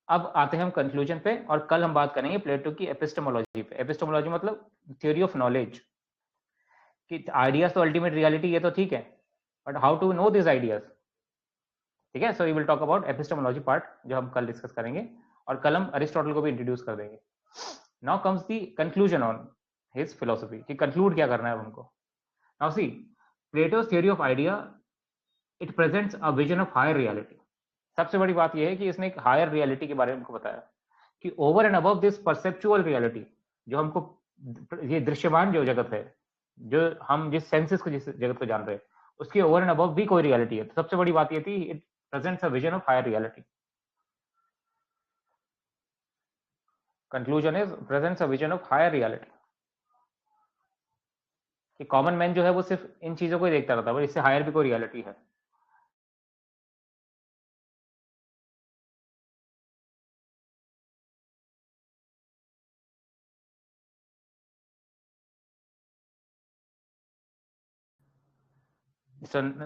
A: अब आते हैं हम कंक्लूजन पे, और कल हम बात करेंगे प्लेटो की एपिस्टेमोलॉजी पे. एपिस्टेमोलॉजी मतलब थ्योरी ऑफ नॉलेज, कि आइडियाज तो अल्टीमेट रियलिटी है तो ठीक है, but how to know this ideas. ठीक है, so we will talk about epistemology part जो हम कल डिस्कस करेंगे, और कल हम अरिस्टोटल को भी इंट्रोड्यूस कर देंगे. Now comes the conclusion on his philosophy, कि कंक्लूड क्या करना है हमको. Now see Plato's theory of idea, it presents a vision of higher reality. सबसे बड़ी बात यह है कि इसने एक हायर रियलिटी के बारे में हमको बताया कि over and above this perceptual reality, जो हमको ये दृश्यमान जो जगत है, जो हम जिस सेंसेस को जिस जगत को जान रहे हैं, उसके ओवर एंड अबव भी कोई रियलिटी है. तो सबसे बड़ी बात ये थी, it presents a vision of higher reality. Conclusion is presents a vision of higher reality, कि कॉमन मैन जो है वो सिर्फ इन चीजों को ही देखता रहता है, पर इससे हायर भी कोई रियलिटी है.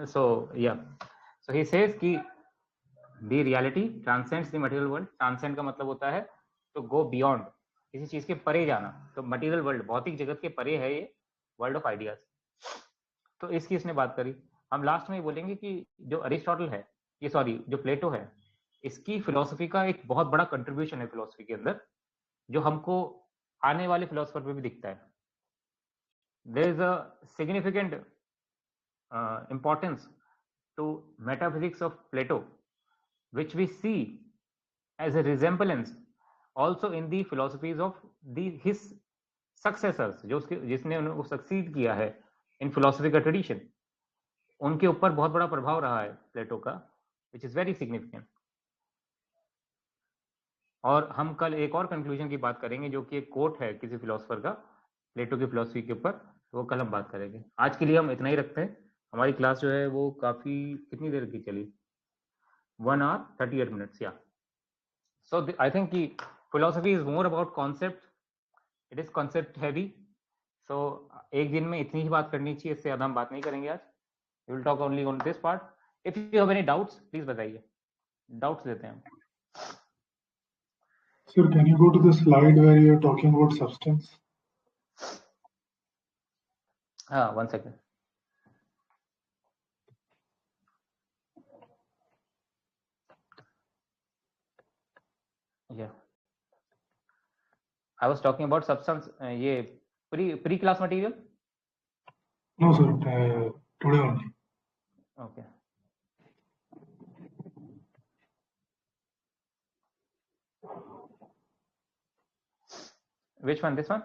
A: So yeah, so he says कि the reality transcends the material world. Transcend का मतलब होता है to go beyond, किसी चीज के परे जाना. तो मटेरियल वर्ल्ड, भौतिक जगत के परे है ये वर्ल्ड ऑफ आइडियाज. तो इसकी इसने बात करी. हम लास्ट में बोलेंगे कि जो अरिस्टोटल है, ये सॉरी जो प्लेटो है, इसकी फिलोसफी का एक बहुत बड़ा कंट्रीब्यूशन है फिलोसफी के अंदर, जो हमको आने वाले फिलोसफर पे भी दिखता है. There is a significant importance to metaphysics of Plato, which we see as a resemblance also in the philosophies of his successors, जो उसके जिसने उनको सक्सीड किया है इन फिलोसफी का ट्रेडिशन, उनके ऊपर बहुत बड़ा प्रभाव रहा है प्लेटो का, which is very significant. और हम कल एक और कंक्लूजन की बात करेंगे जो कि एक कोट है किसी फिलोसफर का प्लेटो की फिलोसफी के ऊपर, तो वो कल हम बात करेंगे. आज के लिए हम इतना ही रखते हैं. हमारी क्लास जो है वो काफी कितनी देर की चली, 1 hour 38 minutes. या सो आई थिंक कि philosophy is more about concept, it is concept heavy, so एक दिन में इतनी ही बात करनी चाहिए, इससे ज़्यादा हम बात नहीं करेंगे आज. We will talk only on this part. If you have any doubts, please बताइए. Doubts लेते हैं हम.
D: Sir, can you go to the slide where you are talking about substance?
A: हाँ, 1 second. Yeah. I was talking about substance. ये pre class material.
D: No, sir. Today only.
A: Okay. Which one? This one?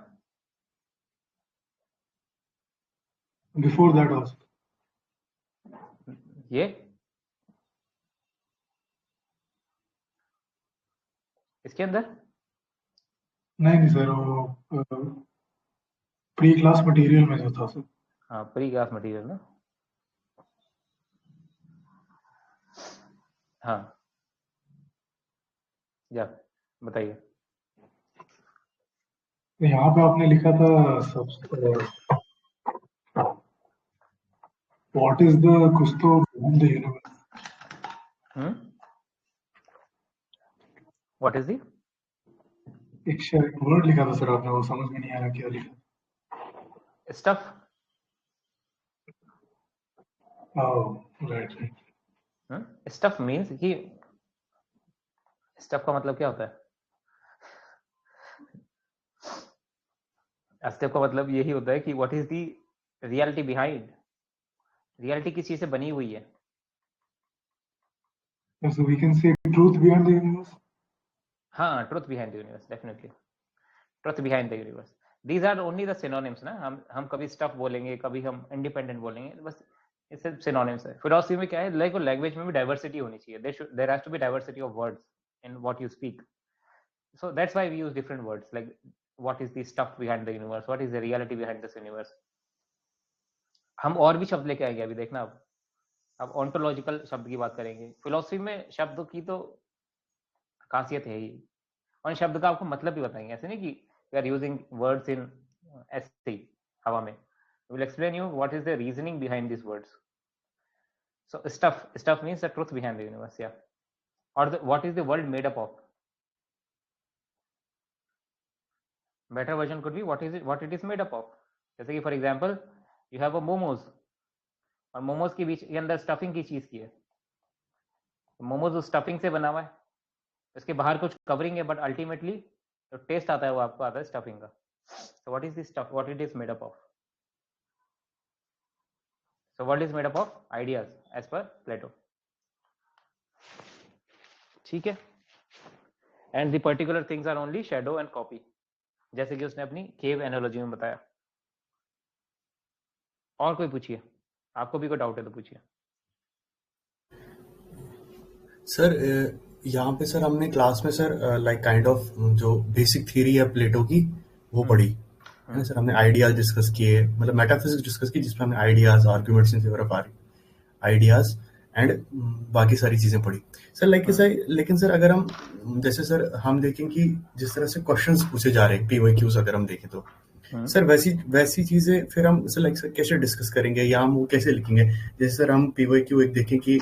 D: Before that also.
A: ये इसके अंदर?
D: नहीं sir, वो pre class material में जो था सर.
A: हाँ, प्री क्लास मटेरियल ना. हाँ, या बताइए.
D: यहाँ पे आपने लिखा था व्हाट इज द कुछ तो the universe.
A: What is the?
D: एक वर्ड लिखा था सर आपने, वो समझ में नहीं आया क्या लिखा.
A: स्टफ.
D: राइट.
A: स्टफ मीन्स कि स्टफ का मतलब क्या होता है? स्टफ का मतलब यही होता है कि what is the reality behind. Reality किस चीज से बनी हुई है?
D: So we can say truth behind the universe.
A: हाँ, truth behind the universe, definitely. Truth behind the universe. These are only the synonyms ना. हम कभी stuff बोलेंगे, कभी हम independent बोलेंगे, बस ये सब synonyms है. Philosophy में क्या है? Like language में भी diversity होनी चाहिए. There has to be diversity of words in what you speak. So that's why we use different words. Like what is the stuff behind the universe? What is the reality behind this universe? हम और भी शब्द लेके आएंगे अभी, देखना अब ontological शब्द की बात करेंगे. फिलोसफी में शब्दों की तो खासियत है ही, और शब्द का आपको मतलब भी बताएंगे. ऐसे नहीं कि we are using words in ऐसे हवा में. We will explain you what is the reasoning behind this words. So stuff means the truth behind the universe. या और what is the world made up of. Better version could be what it is made up of. जैसे कि for example you have a momos, और मोमोज के बीच के अंदर stuffing की चीज की है. मोमोज उस स्टफिंग से बना हुआ है, इसके बाहर कुछ कवरिंग है, बट अल्टीमेटली जो टेस्ट आता है वो आपको आता है स्टफिंग का. So what is this stuff, what it is made up of. So world is made up of ideas as per Plato. ठीक है. And the particular things are only shadow and copy, जैसे कि उसने अपनी केव analogy में बताया. और कोई पूछिए, आपको भी कोई डाउट है तो पूछिए.
C: सर यहाँ पे सर हमने क्लास में सर लाइक काइंड ऑफ जो बेसिक थ्योरी है प्लेटो की वो पढ़ी है ना सर. हमने आइडियाज डिस्कस किए, मतलब मेटाफिजिक्स डिस्कस की, जिसमें हमने ideas, arguments in favour of ideas and बाकी सारी चीजें पढ़ी सर. लाइक सर, लेकिन सर अगर हम जैसे सर हम देखें कि जिस तरह से क्वेश्चंस पूछे जा रहे हैं PYQs अगर हम देखें तो सर वैसी चीजें फिर हम सर लाइक सर कैसे डिस्कस करेंगे या हम वो कैसे लिखेंगे. जैसे सर हम PYQ एक देखें कि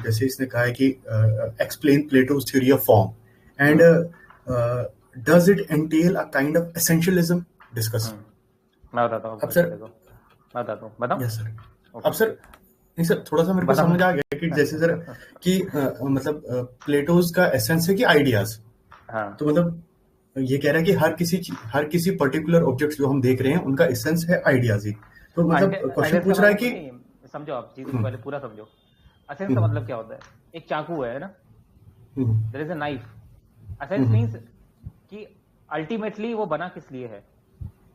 C: जैसे इसने कहा है कि explain Plato's theory of form and does it entail a kind of essentialism discuss.
A: मैं बताता हूँ.
C: अब सर
A: मैं बताता हूँ. बताओ.
C: Yes sir. अब सर नहीं सर, थोड़ा सा मेरे को समझ आ गया कि जैसे सर कि मतलब प्लेटोज का एसेंस है कि आइडियाज. तो मतलब ये कह रहा है कि हर किसी पर्टिकुलर ऑब्जेक्ट जो हम देख रहे हैं उनका एसेंस है आइडियाज ही. तो मतलब क्वेश्चन पूछ रहा है कि
A: समझो आप चीज को पहले पूरा समझो. एसेंस का मतलब क्या होता है? एक चाकू है ना, there is a knife. Essence means कि अल्टीमेटली वो बना किस लिए है,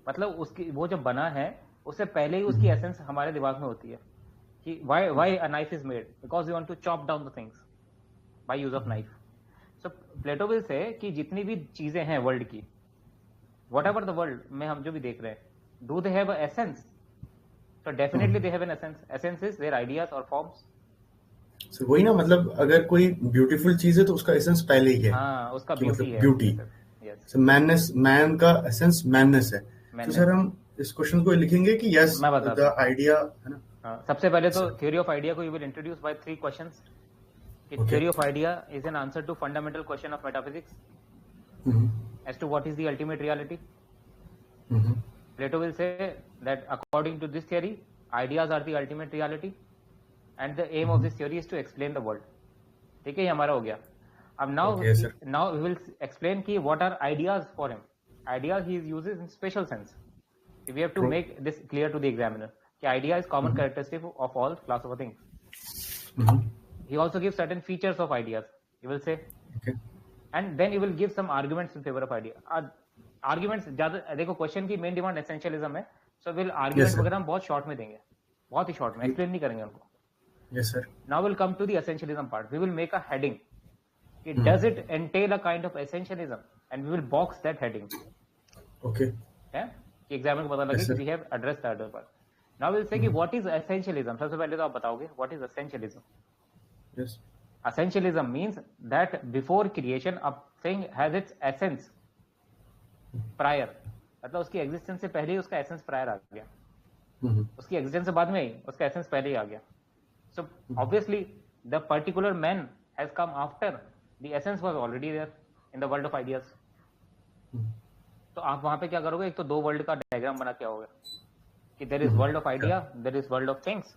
A: मतलब उसकी वो जब बना है उससे पहले ही उसकी एसेंस हमारे दिमाग में होती है कि why a knife is made, because we want to chop down the things by use of knife. So Plato will say कि जितनी भी चीजें हैं वर्ल्ड की, वट एवर द वर्ल्ड में हम जो भी देख रहे हैं, do they have essence? So definitely they have an essence. Essence is their ideas और फॉर्म्स.
C: सो वही ना, मतलब अगर कोई ब्यूटीफुल चीज है तो उसका एसेंस पहले ही है.
A: हाँ, उसका ब्यूटी है.
C: ब्यूटी. मैननेस, मैन का एसेंस मैननेस है. तो
A: मैंने
C: सर हम इस क्वेश्चन को लिखेंगे कि यस
A: मैं बताता
C: द
A: हूँ।
C: आइडिया है ना।
A: हाँ, सबसे पहले तो
C: सर
A: थ्योरी ऑफ आइडिया को you will introduce by 3 questions.
C: Okay
A: Theory of idea is an answer to fundamental question of metaphysics as to what is the ultimate reality. Plato will say that according to this theory, ideas are the ultimate reality, and the aim of this theory is to explain the world. ठीक है, ये हमारा हो गया. अब
C: Okay, sir.
A: now we will explain कि what are ideas for him. Ideas he uses in special sense. We have to
C: True.
A: make this clear to the examiner. कि idea is common characteristic of all class of things. He also gives certain features of ideas. He will say,
C: Okay.
A: and then he will give some arguments in favor of idea. Arguments ज्यादा देखो, question की main demand essentialism है, so will argument
C: sir.
A: वगैरह हम बहुत short में देंगे, बहुत ही शॉर्ट में, एक्सप्लेन नहीं करेंगे उनको.
C: Yes, sir.
A: Now we'll come to the essentialism part. We will make a heading. Does it entail a kind of essentialism? And we will box that heading.
C: Okay.
A: है कि examiner को पता लगे
C: Yes,
A: कि
C: sir.
A: we have addressed that part. Now we'll say कि what is essentialism. सबसे पहले तो आप बताओगे what is essentialism.
C: Yes.
A: Essentialism means that before creation a thing has its essence prior. मतलब उसकी एग्जिस्टेंस से पहले ही उसका एसेंस प्रायर आ गया, उसकी एग्जिस्टेंस से बाद में ही उसका एसेंस पहले ही आ गया. So obviously the particular man has come after the essence was already there in the world of ideas. तो आप वहां पे क्या करोगे, एक तो दो वर्ल्ड का डायग्राम बना के आओगे कि there is world of idea, there is world of things.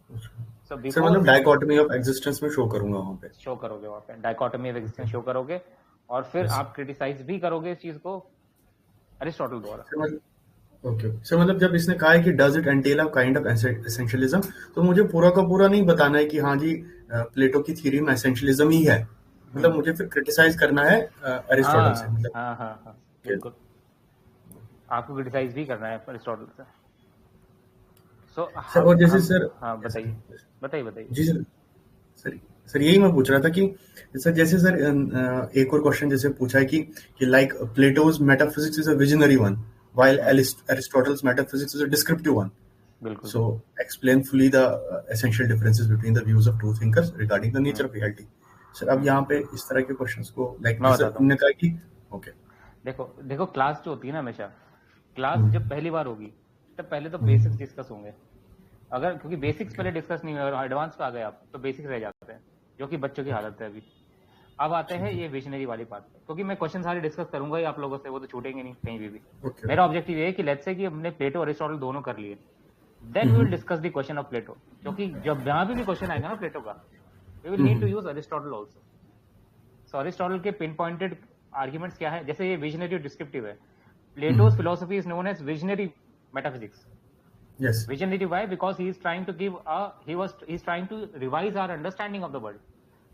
A: So
C: sir
A: before
C: मतलब डायकोटमी ऑफ एग्जिस्टेंस में शो करूंगा वहां पे.
A: शो करोगे, वहां पे डायकोटमी ऑफ एग्जिस्टेंस शो करोगे, और फिर
C: Yes.
A: आप क्रिटिसाइज भी करोगे इस चीज को अरिस्टोटल द्वारा.
C: ओके सर, मतलब जब इसने कहा है कि does it entail a kind of essentialism, तो मुझे पूरा का पूरा नहीं बताना है कि हाँ जी प्लेटो की थ्योरी में एसेंशियलिज्म ही है, मतलब मुझे फिर क्रिटिसाइज करना है अरिस्टोटल से. मतलब
A: हाँ, बिल्कुल आपको क्रिटिसाइज भी करना है अरिस्टोटल से. सो
C: सर और जैसे सर,
A: हाँ बताइए
C: जी सर यही मैं पूछ रहा था कि जैसे सर एक और क्वेश्चन जैसे पूछा है कि like Plato's metaphysics is a visionary one while Aristotle's metaphysics is a descriptive one.
A: बिल्कुल.
C: So explain fully the essential differences between the views of two thinkers regarding the nature of reality. Sir अब यहाँ पे इस तरह के questions को like हमने कहा कि ओके
A: देखो क्लास जो होती है ना, हमेशा क्लास जब पहली बार होगी तब पहले तो बेसिक्स डिस्कस होंगे. अगर क्योंकि बेसिक्स पहले डिस्कस नहीं हुए और एडवांस पे आ गए आप तो बेसिक्स रह जाते हैं, जो कि बच्चों की हालत है अभी. अब आते हैं ये विजनरी वाली बात पे, क्योंकि मैं क्वेश्चन सारे डिस्कस करूंगा ही आप लोगों से, वो तो छूटेंगे नहीं कहीं भी. मेरा ऑब्जेक्टिव ये है कि लेट्स से कि हमने प्लेटो और अरिस्टोटल दोनों कर लिए, then we will discuss the question of Plato, क्योंकि जब जहां भी क्वेश्चन आएगा ना प्लेटो का, we will need to use Aristotle also. So Aristotle के पिन पॉइंटेड आर्गुमेंट्स क्या है, जैसे ये विजनरी और डिस्क्रिप्टिव है. Plato's philosophy is known as visionary metaphysics.
C: Yes
A: visionary why? Because he is trying to give he is trying to revise our understanding of the world.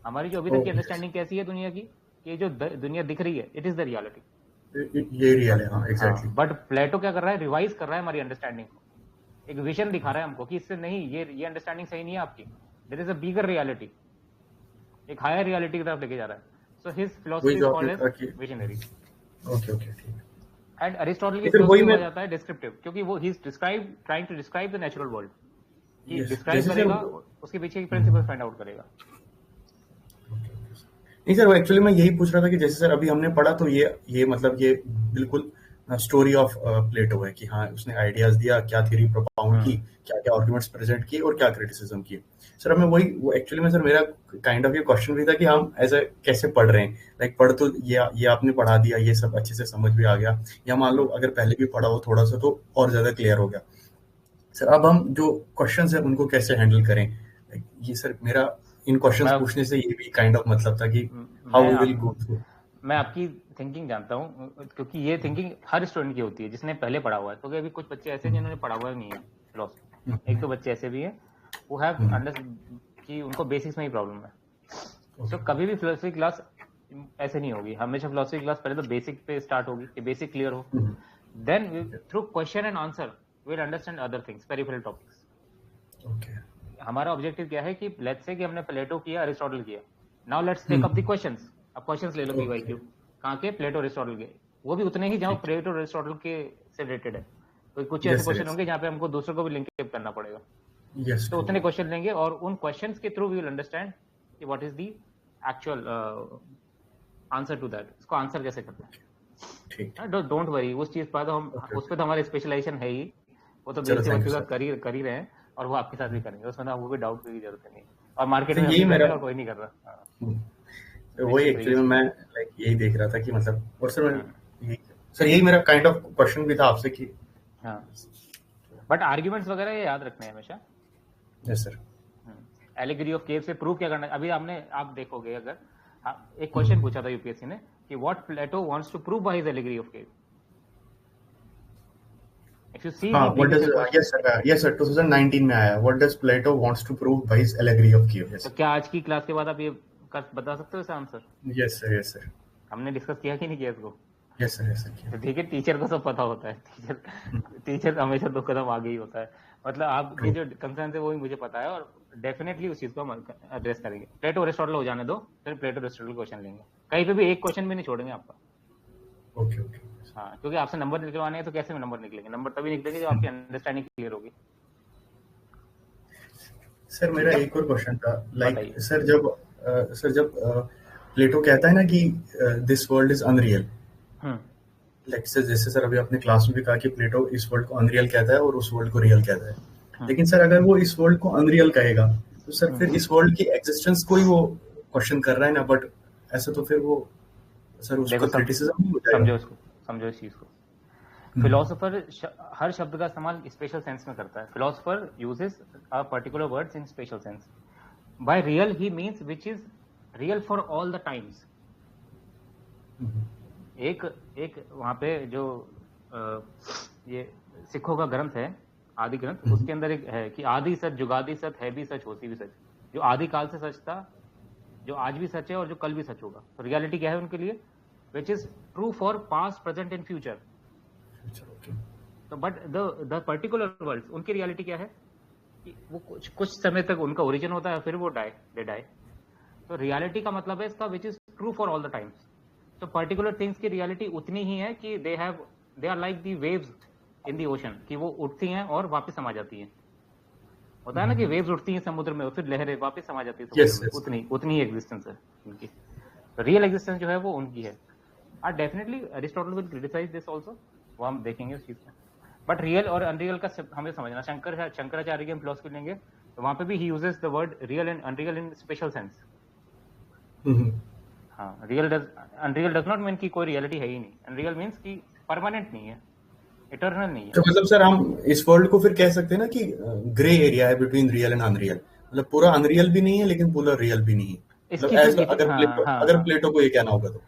A: हमारी जो अभी तक की अंडरस्टैंडिंग कैसी है दुनिया की, कि जो दुनिया दिख रही है इट इज द रियलिटी,
C: ये रियल है. हाँ एग्जैक्टली.
A: बट प्लेटो क्या कर रहा है, रिवाइज कर रहा है हमारी अंडरस्टैंडिंग को, एक विजन दिखा रहा है हमको कि इससे नहीं, ये अंडरस्टैंडिंग सही नहीं है आपकी, there is a bigger reality, एक हायर रियलिटी की तरफ लेके जा रहा है. So his philosophy is called as visionary.
C: Okay ठीक है.
A: एंड अरिस्टोटल की
C: फिर वही
A: फिलॉसफी
C: मैं
A: हो जाता है डिस्क्रिप्टिव, क्योंकि वो he is trying to describe the natural world. He
C: Yes.
A: Describe
C: जैसे
A: करेगा,
C: सर-
A: उसके पीछे की प्रिंसिपल फाइंड आउट करेगा.
C: नहीं सर, एक्चुअली मैं यही पूछ रहा था कि जैसे सर अभी हमने पढ़ा तो ये मतलब ये बिल्कुल स्टोरी ऑफ प्लेटो है कि हाँ उसने आइडियाज दिया, क्या थ्योरी प्रोपाउंड की, क्या क्या आर्गुमेंट्स प्रेजेंट किए और क्या क्रिटिसिज्म किए. सर अब मैं वो एक्चुअली में सर मेरा काइंड ऑफ ये क्वेश्चन भी था कि हम ऐसे कैसे पढ़ रहे हैं, लाइक पढ़ तो ये आपने पढ़ा दिया, ये सब अच्छे से समझ भी आ गया, या मान लो अगर पहले भी पढ़ा हो थोड़ा सा तो और ज्यादा क्लियर हो गया. सर अब हम जो क्वेश्चंस है उनको कैसे हैंडल करें, ये सर मेरा इन क्वेश्चंस पूछने से ये भी काइंड ऑफ मतलब था कि how we will go through.
A: मैं आपकी थिंकिंग जानता हूँ, क्योंकि ये थिंकिंग हर स्टूडेंट की होती है जिसने पहले पढ़ा हुआ है. क्योंकि अभी कुछ बच्चे ऐसे हैं जिन्होंने पढ़ा हुआ नहीं है फिलॉसफी, एक तो बच्चे ऐसे भी हैं वो हैव अंडरस्टैंड कि उनको बेसिक्स में ही प्रॉब्लम है. तो कभी भी फिलॉसफी क्लास ऐसे नहीं होगी, हमेशा फिलॉसफी क्लास पहले तो बेसिक पे स्टार्ट होगी कि बेसिक क्लियर हो, then through question and answer we will understand other things, peripheral topics.
C: Okay.
A: हमारा ऑब्जेक्टिव क्या है कि लेट्स से कि हमने प्लेटो किया, अरिस्टोटल किया, now let's take up the questions. अब क्वेश्चंस ले लो पीवाईक्यू, कहाँ के, प्लेटो अरिस्टोटल के, वो भी उतने ही जहाँ प्लेटो अरिस्टोटल के से रिलेटेड है. तो कुछ ऐसे क्वेश्चन होंगे जहाँ पे हमको दूसरों को भी लिंक करना पड़ेगा.
C: यस.
A: तो उतने क्वेश्चन लेंगे और उन क्वेश्चंस के थ्रू वी विल अंडरस्टैंड कि what is the actual answer to that, इसको आंसर कैसे करते हैं.
C: ठीक।
A: डोंट वरी, उस चीज पर तो हम
C: Okay,
A: उस पे तो हमारे स्पेशलाइजेशन है ही, वो तो
C: चलो
A: बीएससी
C: थैंक यू
A: के साथ
C: सर।
A: कर ही रहे हैं, और वो आपके साथ भी करेंगे, उसमें आपको कोई डाउट की जरूरत नहीं। और मार्केट
C: तो
A: में हम
C: यही
A: ही कर
C: मेरा
A: रहे हैं और कोई नहीं कर रहा।
C: तो वही
A: निश्चित
C: एक्चुअली
A: रहिए।
C: मैं लाइक यही देख रहा था कि मतलब, और सर सर यही मेरा काइंड ऑफ क्वेश्चन भी था आपसे कि
A: हाँ, बट आर्ग्यूमेंट्स वगैरह ये याद रखने हैं हमेशा।
C: Yes sir.
A: एलिगरी ऑफ केव से प्रूव क्या करना है, अभी आप देखोगे अगर एक क्वेश्चन पूछा था यूपीएससी ने कि what Plato wants to prove by his allegory of cave. If you see
C: हाँ,
A: the
C: what
A: previous
C: does,
A: question,
C: yes sir 2019 में आया, what does Plato wants to prove by his allegory of cave.
A: तो क्या आज की class के बाद आप ये बता सकते हो इसका answer?
C: Yes sir, yes sir,
A: हमने डिस्कस किया कि नहीं किया इसको?
C: Yes sir, yes sir.
A: तो ठीक है, टीचर को सब पता होता है, टीचर हमेशा 2 कदम आगे ही होता है। मतलब आपकी जो कंसर्न है वो भी मुझे पता है, और डेफिनेटली उस चीज को हम एड्रेस करेंगे। प्लेटो अरिस्टोटल हो जाने दो, फिर प्लेटो अरिस्टोटल क्वेश्चन लेंगे, कहीं पे भी एक क्वेश्चन भी नहीं छोड़ेंगे आपका।
C: Okay okay.
A: हाँ, क्योंकि आपसे नंबर निकलवाने हैं, तो कैसे नंबर निकलेंगे? नंबर तभी निकलेंगे जब आपकी अंडरस्टैंडिंग क्लियर होगी।
C: सर मेरा एक और क्वेश्चन था, लाइक
A: बताइए।
C: सर जब प्लेटो कहता है ना कि this world is unreal, like sir जैसे सर अभी आपने क्लास में भी कहा कि प्लेटो इस वर्ल्ड को अनरियल कहता है और उस वर्ल्ड को रियल कहता है, लेकिन सर अगर वो इस वर्ल्ड को अनरियल कहेगा तो सर फिर इस वर्ल्ड की एग्जिस्टेंस को ही वो क्वेश्चन कर रहा है ना, बट ऐसा तो फिर वो सर उसका क्रिटिसिज्म नहीं हो जाएगा?
A: समझो इस चीज को। फिलोसोफर हर शब्द का इस्तेमाल स्पेशल सेंस में करता है। Philosopher uses a particular words in special sense. By real he means which is real for all the times. एक वहां पे जो ये सिखों का ग्रंथ है, आदि ग्रंथ, उसके अंदर एक है कि आदि सच, जुगादि सच, है भी सच, होती भी सच। जो आदि काल से सच था, जो आज भी सच है और जो कल भी सच होगा। तो रियलिटी क्या है उनके लिए? विच is true for past, present and future. तो बट द पर्टिकुलर वर्ल्ड, उनकी रियलिटी क्या है कि वो कुछ समय तक उनका ओरिजिन होता है, फिर वो दे डाई। तो रियलिटी का मतलब है इसका which is true for all the times. तो पर्टिकुलर थिंग्स की रियलिटी उतनी ही है कि they are like the waves in the ocean, कि वो उठती हैं और वापस समा जाती हैं। होता है ना कि वेव्स उठती हैं समुद्र में और फिर लहरें वापस समा जाती है समुद्र में। उतनी ही एग्जिस्टेंस है उनकी। रियल एग्जिस्टेंस जो है वो उनकी है। Definitely Aristotle will criticise this also, वो हम देखेंगे उस चीज को। बट रियल और अनरियल का हमें समझना। शंकराचार्य की हम फिलॉसफी लेंगे तो वहां पे भी he uses the word real and unreal in special sense. हाँ, अनरियल डज नॉट मीन कि कोई रियलिटी है ही नहीं। अनरियल मीन्स कि परमानेंट नहीं है, इटर्नल नहीं है।
C: तो मतलब सर हम इस वर्ल्ड को फिर कह सकते हैं ना कि ग्रे एरिया है बिटवीन रियल एंड अनरियल, मतलब पूरा अनरियल भी नहीं है लेकिन पूरा रियल भी नहीं है। मतलब अगर प्लेटो को ये कहना होगा तो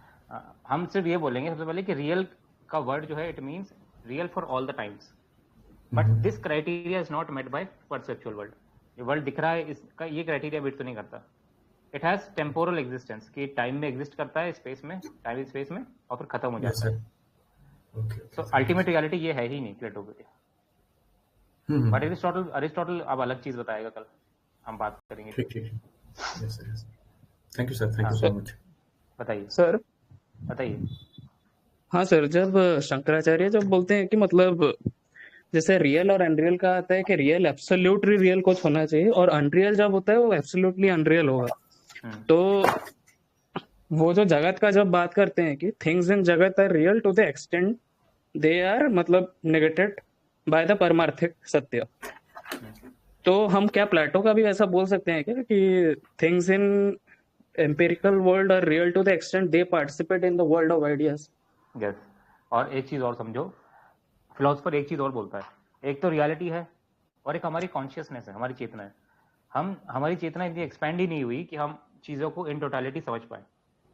A: हम सिर्फ ये बोलेंगे सबसे पहले कि रियल का वर्ड जो है it means real for all the times, but this criteria is not met by perceptual world. ये वर्ल्ड दिख रहा है, इसका ये क्राइटेरिया मीट तो नहीं करता। इट हैज टेम्पोरल एग्जिस्टेंस, कि टाइम में एग्जिस्ट करता है, स्पेस में, टाइम स्पेस में, और फिर खत्म हो जाता है। तो अल्टीमेट रियलिटी ये है ही नहीं प्लेटो के लिए। बट अरिस्टोटल अब अलग चीज बताएगा, कल हम बात करेंगे।
C: ठीक। Thank you sir, thank you so much.
A: बताइए
E: सर।
A: बताइए।
E: हाँ सर, जब शंकराचार्य जब बोलते हैं कि मतलब जैसे रियल और अनरियल का आता है कि रियल एब्सोल्युटली रियल कुछ होना चाहिए और अनरियल जब होता है वो एब्सोल्युटली अनरियल होगा। तो वो जो जगत का जब बात करते हैं कि थिंग्स इन जगत are real to the extent they are मतलब नेगेटेड बाय द परमार्थिक सत्य। तो हम क्या प्लेटो का भी ऐसा बोल सकते हैं क्या कि things in empirical world are real to the extent they participate in the world of ideas?
A: Yes. और एक चीज और समझो, फिलोसफर एक चीज और बोलता है, एक तो रियलिटी है और एक हमारी कॉन्शियसनेस है, हमारी चेतना है। हमारी चेतना इतनी एक्सपैंड ही नहीं हुई कि हम चीजों को इन टोटलिटी समझ पाए।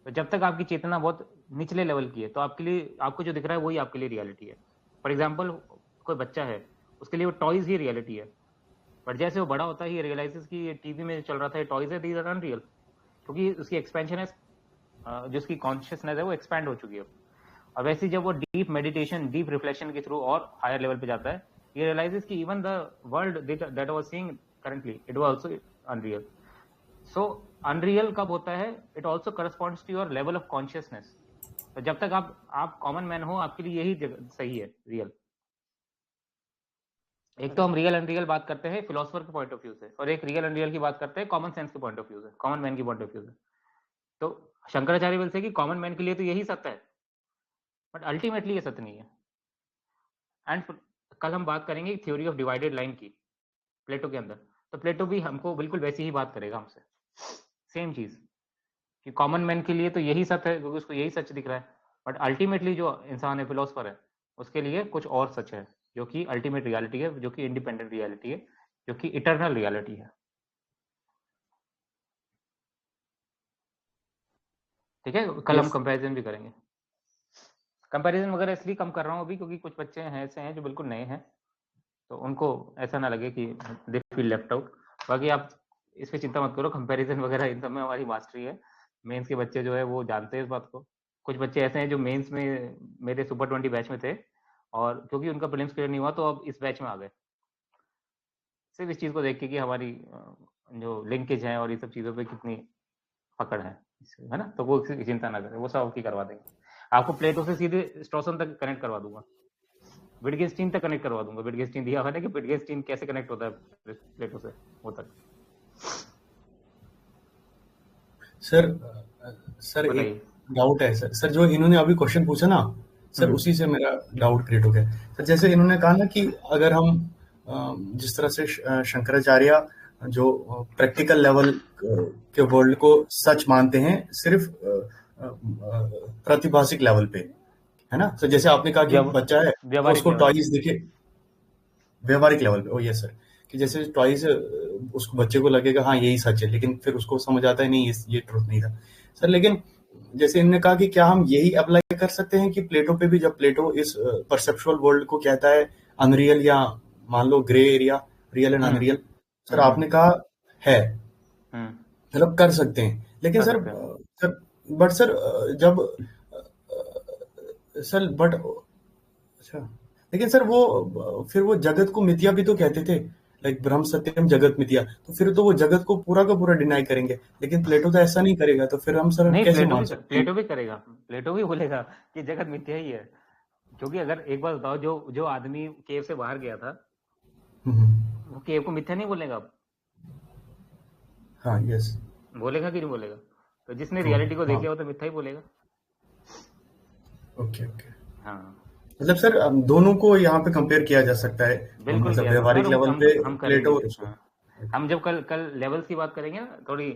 A: तो जब तक आपकी चेतना बहुत निचले लेवल की है तो आपको जो दिख रहा है वही आपके लिए रियलिटी है। फॉर एग्जाम्पल, कोई बच्चा है, उसके लिए वो टॉयज ही रियलिटी है, बट जैसे वो बड़ा होता है ही रियलाइजेस कि ये टीवी में चल रहा था ये टॉयज है, दीज आर अनरियल, क्योंकि उसकी एक्सपेंशन है, जो उसकी कॉन्शियसनेस है वो एक्सपैंड हो चुकी है। और वैसे जब वो डीप मेडिटेशन, डीप रिफ्लेक्शन के थ्रू और हायर लेवल पे जाता है, he realizes कि even the world that I was seeing currently, it was also unreal. So unreal कब होता है? It also corresponds to your level of consciousness. तो जब तक आप कॉमन मैन हो, आपके लिए यही सही है रियल। एक तो हम रियल अनरियल बात करते हैं फिलोसफर के पॉइंट ऑफ व्यू से, और एक रियल अनरियल की बात करते हैं कॉमन सेंस के पॉइंट ऑफ व्यू से, कॉमन मैन की पॉइंट ऑफ व्यू से। तो शंकराचार्य विल से कि कॉमन मैन के लिए तो यही सत्य है, बट अल्टीमेटली ये सत्य नहीं है। एंड कल हम बात करेंगे थ्योरी ऑफ डिवाइडेड लाइन की प्लेटो के अंदर, तो प्लेटो भी हमको बिल्कुल वैसी ही बात करेगा हमसे, सेम चीज कि कॉमन मैन के लिए तो यही सत्य है क्योंकि उसको यही सच दिख रहा है, बट अल्टीमेटली जो इंसान है, फिलोसफर है, उसके लिए कुछ और सच है जो कि अल्टीमेट रियलिटी है, जो कि इंडिपेंडेंट रियलिटी है, जो कि इटर्नल रियलिटी है। ठीक है, कल हम
E: Yes.
A: कंपैरिजन भी करेंगे। कंपैरिजन वगैरह इसलिए कम कर रहा हूँ अभी क्योंकि कुछ बच्चे हैं ऐसे हैं जो बिल्कुल नए हैं, तो उनको ऐसा ना लगे कि दे फील लेफ्ट आउट। बाकी आप इस पे चिंता मत करो, कंपैरिजन वगैरह इन सब में हमारी मास्टरी है। मेंस के बच्चे जो है वो जानते हैं इस बात को। कुछ बच्चे ऐसे हैं जो मेंस में मेरे सुपर 20 बैच में थे और क्योंकि उनका प्रीलिम्स क्लियर नहीं हुआ तो अब इस बैच में आ गए, सिर्फ इस चीज को देख के कि हमारी जो लिंकेज है और ये सब चीजों पे कितनी पकड़ है ना, तो वो चिंता ना करें, वो सब आपकी करवा देंगे। आपको प्लेटो से सीधे स्ट्रॉसन तक कनेक्ट करवा दूंगा, विटगेस्टीन तक कनेक्ट करवा दूंगा। विटगेस्टीन दिया हुआ है कि विटगेस्टीन कैसे कनेक्ट होता है प्लेटो से, वो तक।
C: सर सर
A: बताइए।
C: एक डाउट है सर जो इन्होंने अभी क्वेश्चन पूछा ना सर, उसी से मेरा डाउट क्रिएट हो गया सर। जैसे इन्होंने कहा ना कि अगर हम जिस तरह से शंकराचार्य जो प्रैक्टिकल लेवल के वर्ल्ड को सच मानते हैं सिर्फ प्रातिभाषिक लेवल पे, है ना सर। जैसे आपने कहा कि बच्चा है तो
A: व्यावहारिक
C: उसको
A: लेवल
C: टॉयज दिखे, व्यवहारिक लेवल पे, ओ यस सर, कि जैसे टॉयज उसको बच्चे को लगेगा हाँ यही सच है, लेकिन फिर उसको समझ आता है नहीं ये ट्रुथ नहीं था सर। लेकिन जैसे इन्होंने कहा कि क्या हम यही अप्लाई कर सकते हैं कि प्लेटो पे भी, जब प्लेटो इस परसेप्चुअल वर्ल्ड को कहता है अनरियल या मान लो grey area, real and unreal, sir आपने कहा है मतलब कर सकते हैं, लेकिन
A: कर
C: सर
A: सकते हैं।
C: सर बट सर जब सर बट अच्छा, लेकिन सर वो फिर वो जगत को मिथ्या भी तो कहते थे, लाइक ब्रह्म सत्यम जगत मिथ्या, तो फिर तो वो जगत को पूरा का पूरा डिनाई करेंगे, लेकिन प्लेटो तो ऐसा नहीं करेगा, तो फिर हम सर
A: नहीं,
C: कैसे मान सकते हैं?
A: प्लेटो भी करेगा, प्लेटो भी बोलेगा कि जगत मिथ्या ही है। क्योंकि अगर एक बात बताओ, जो आदमी केव से बाहर गया था वो केव को मिथ्या नहीं बोलेगा,
C: हाँ यस,
A: बोलेगा कि नहीं बोलेगा? तो जिसने रियलिटी को देख लिया वो तो मिथ्या ही बोलेगा।
C: ओके ओके,
A: हाँ
C: मतलब सर दोनों को यहाँ पे कंपेयर किया जा सकता है,
A: बिल्कुल
C: मतलब
A: किया
C: व्यवहारिक लेवल पे
A: हम
C: प्लेटो और
A: करेंगे।
C: उसको।
A: हाँ, हम जब कल लेवल्स की बात करेंगे ना, थोड़ी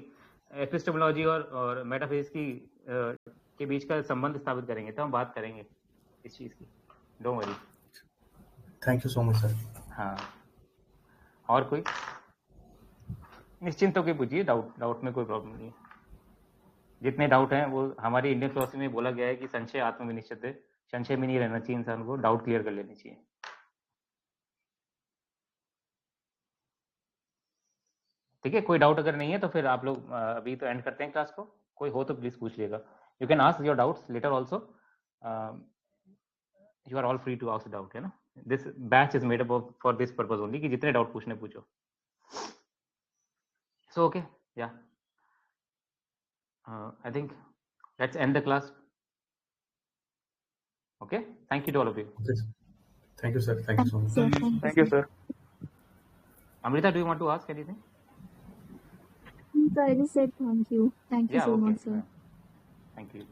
A: एपिस्टेमोलॉजी और मेटाफिजिक्स की के बीच का संबंध स्थापित करेंगे, तो हम बात करेंगे इस चीज की, don't worry.
C: Thank you so much sir.
A: हाँ, और कोई निश्चिंत होकर पूछिए, डाउट में कोई प्रॉब्लम नहीं है। जितने डाउट हैं वो हमारी इंडियन फिलोसफी में बोला गया है कि संशय आत्मविनिश्चित है, संशय में नहीं रहना चाहिए इंसान को, डाउट क्लियर कर लेनी चाहिए। ठीक है, कोई डाउट अगर नहीं है तो फिर आप लोग अभी तो एंड करते हैं क्लास को। कोई हो तो प्लीज पूछ लिएगा, you can ask your doubts later also, you are all free to ask doubt, है ना। This batch is made up for this purpose only कि जितने डाउट पूछने पूछो। So okay, yeah I think let's end the class. Okay, thank you to all of you.
C: Thank you sir, thank you so much.
E: Thank you, sir.
A: Amrita, do you want to ask anything?
B: So I just said thank you. Thank you
A: Yeah,
B: so
A: okay.
B: much, sir.
A: Thank you.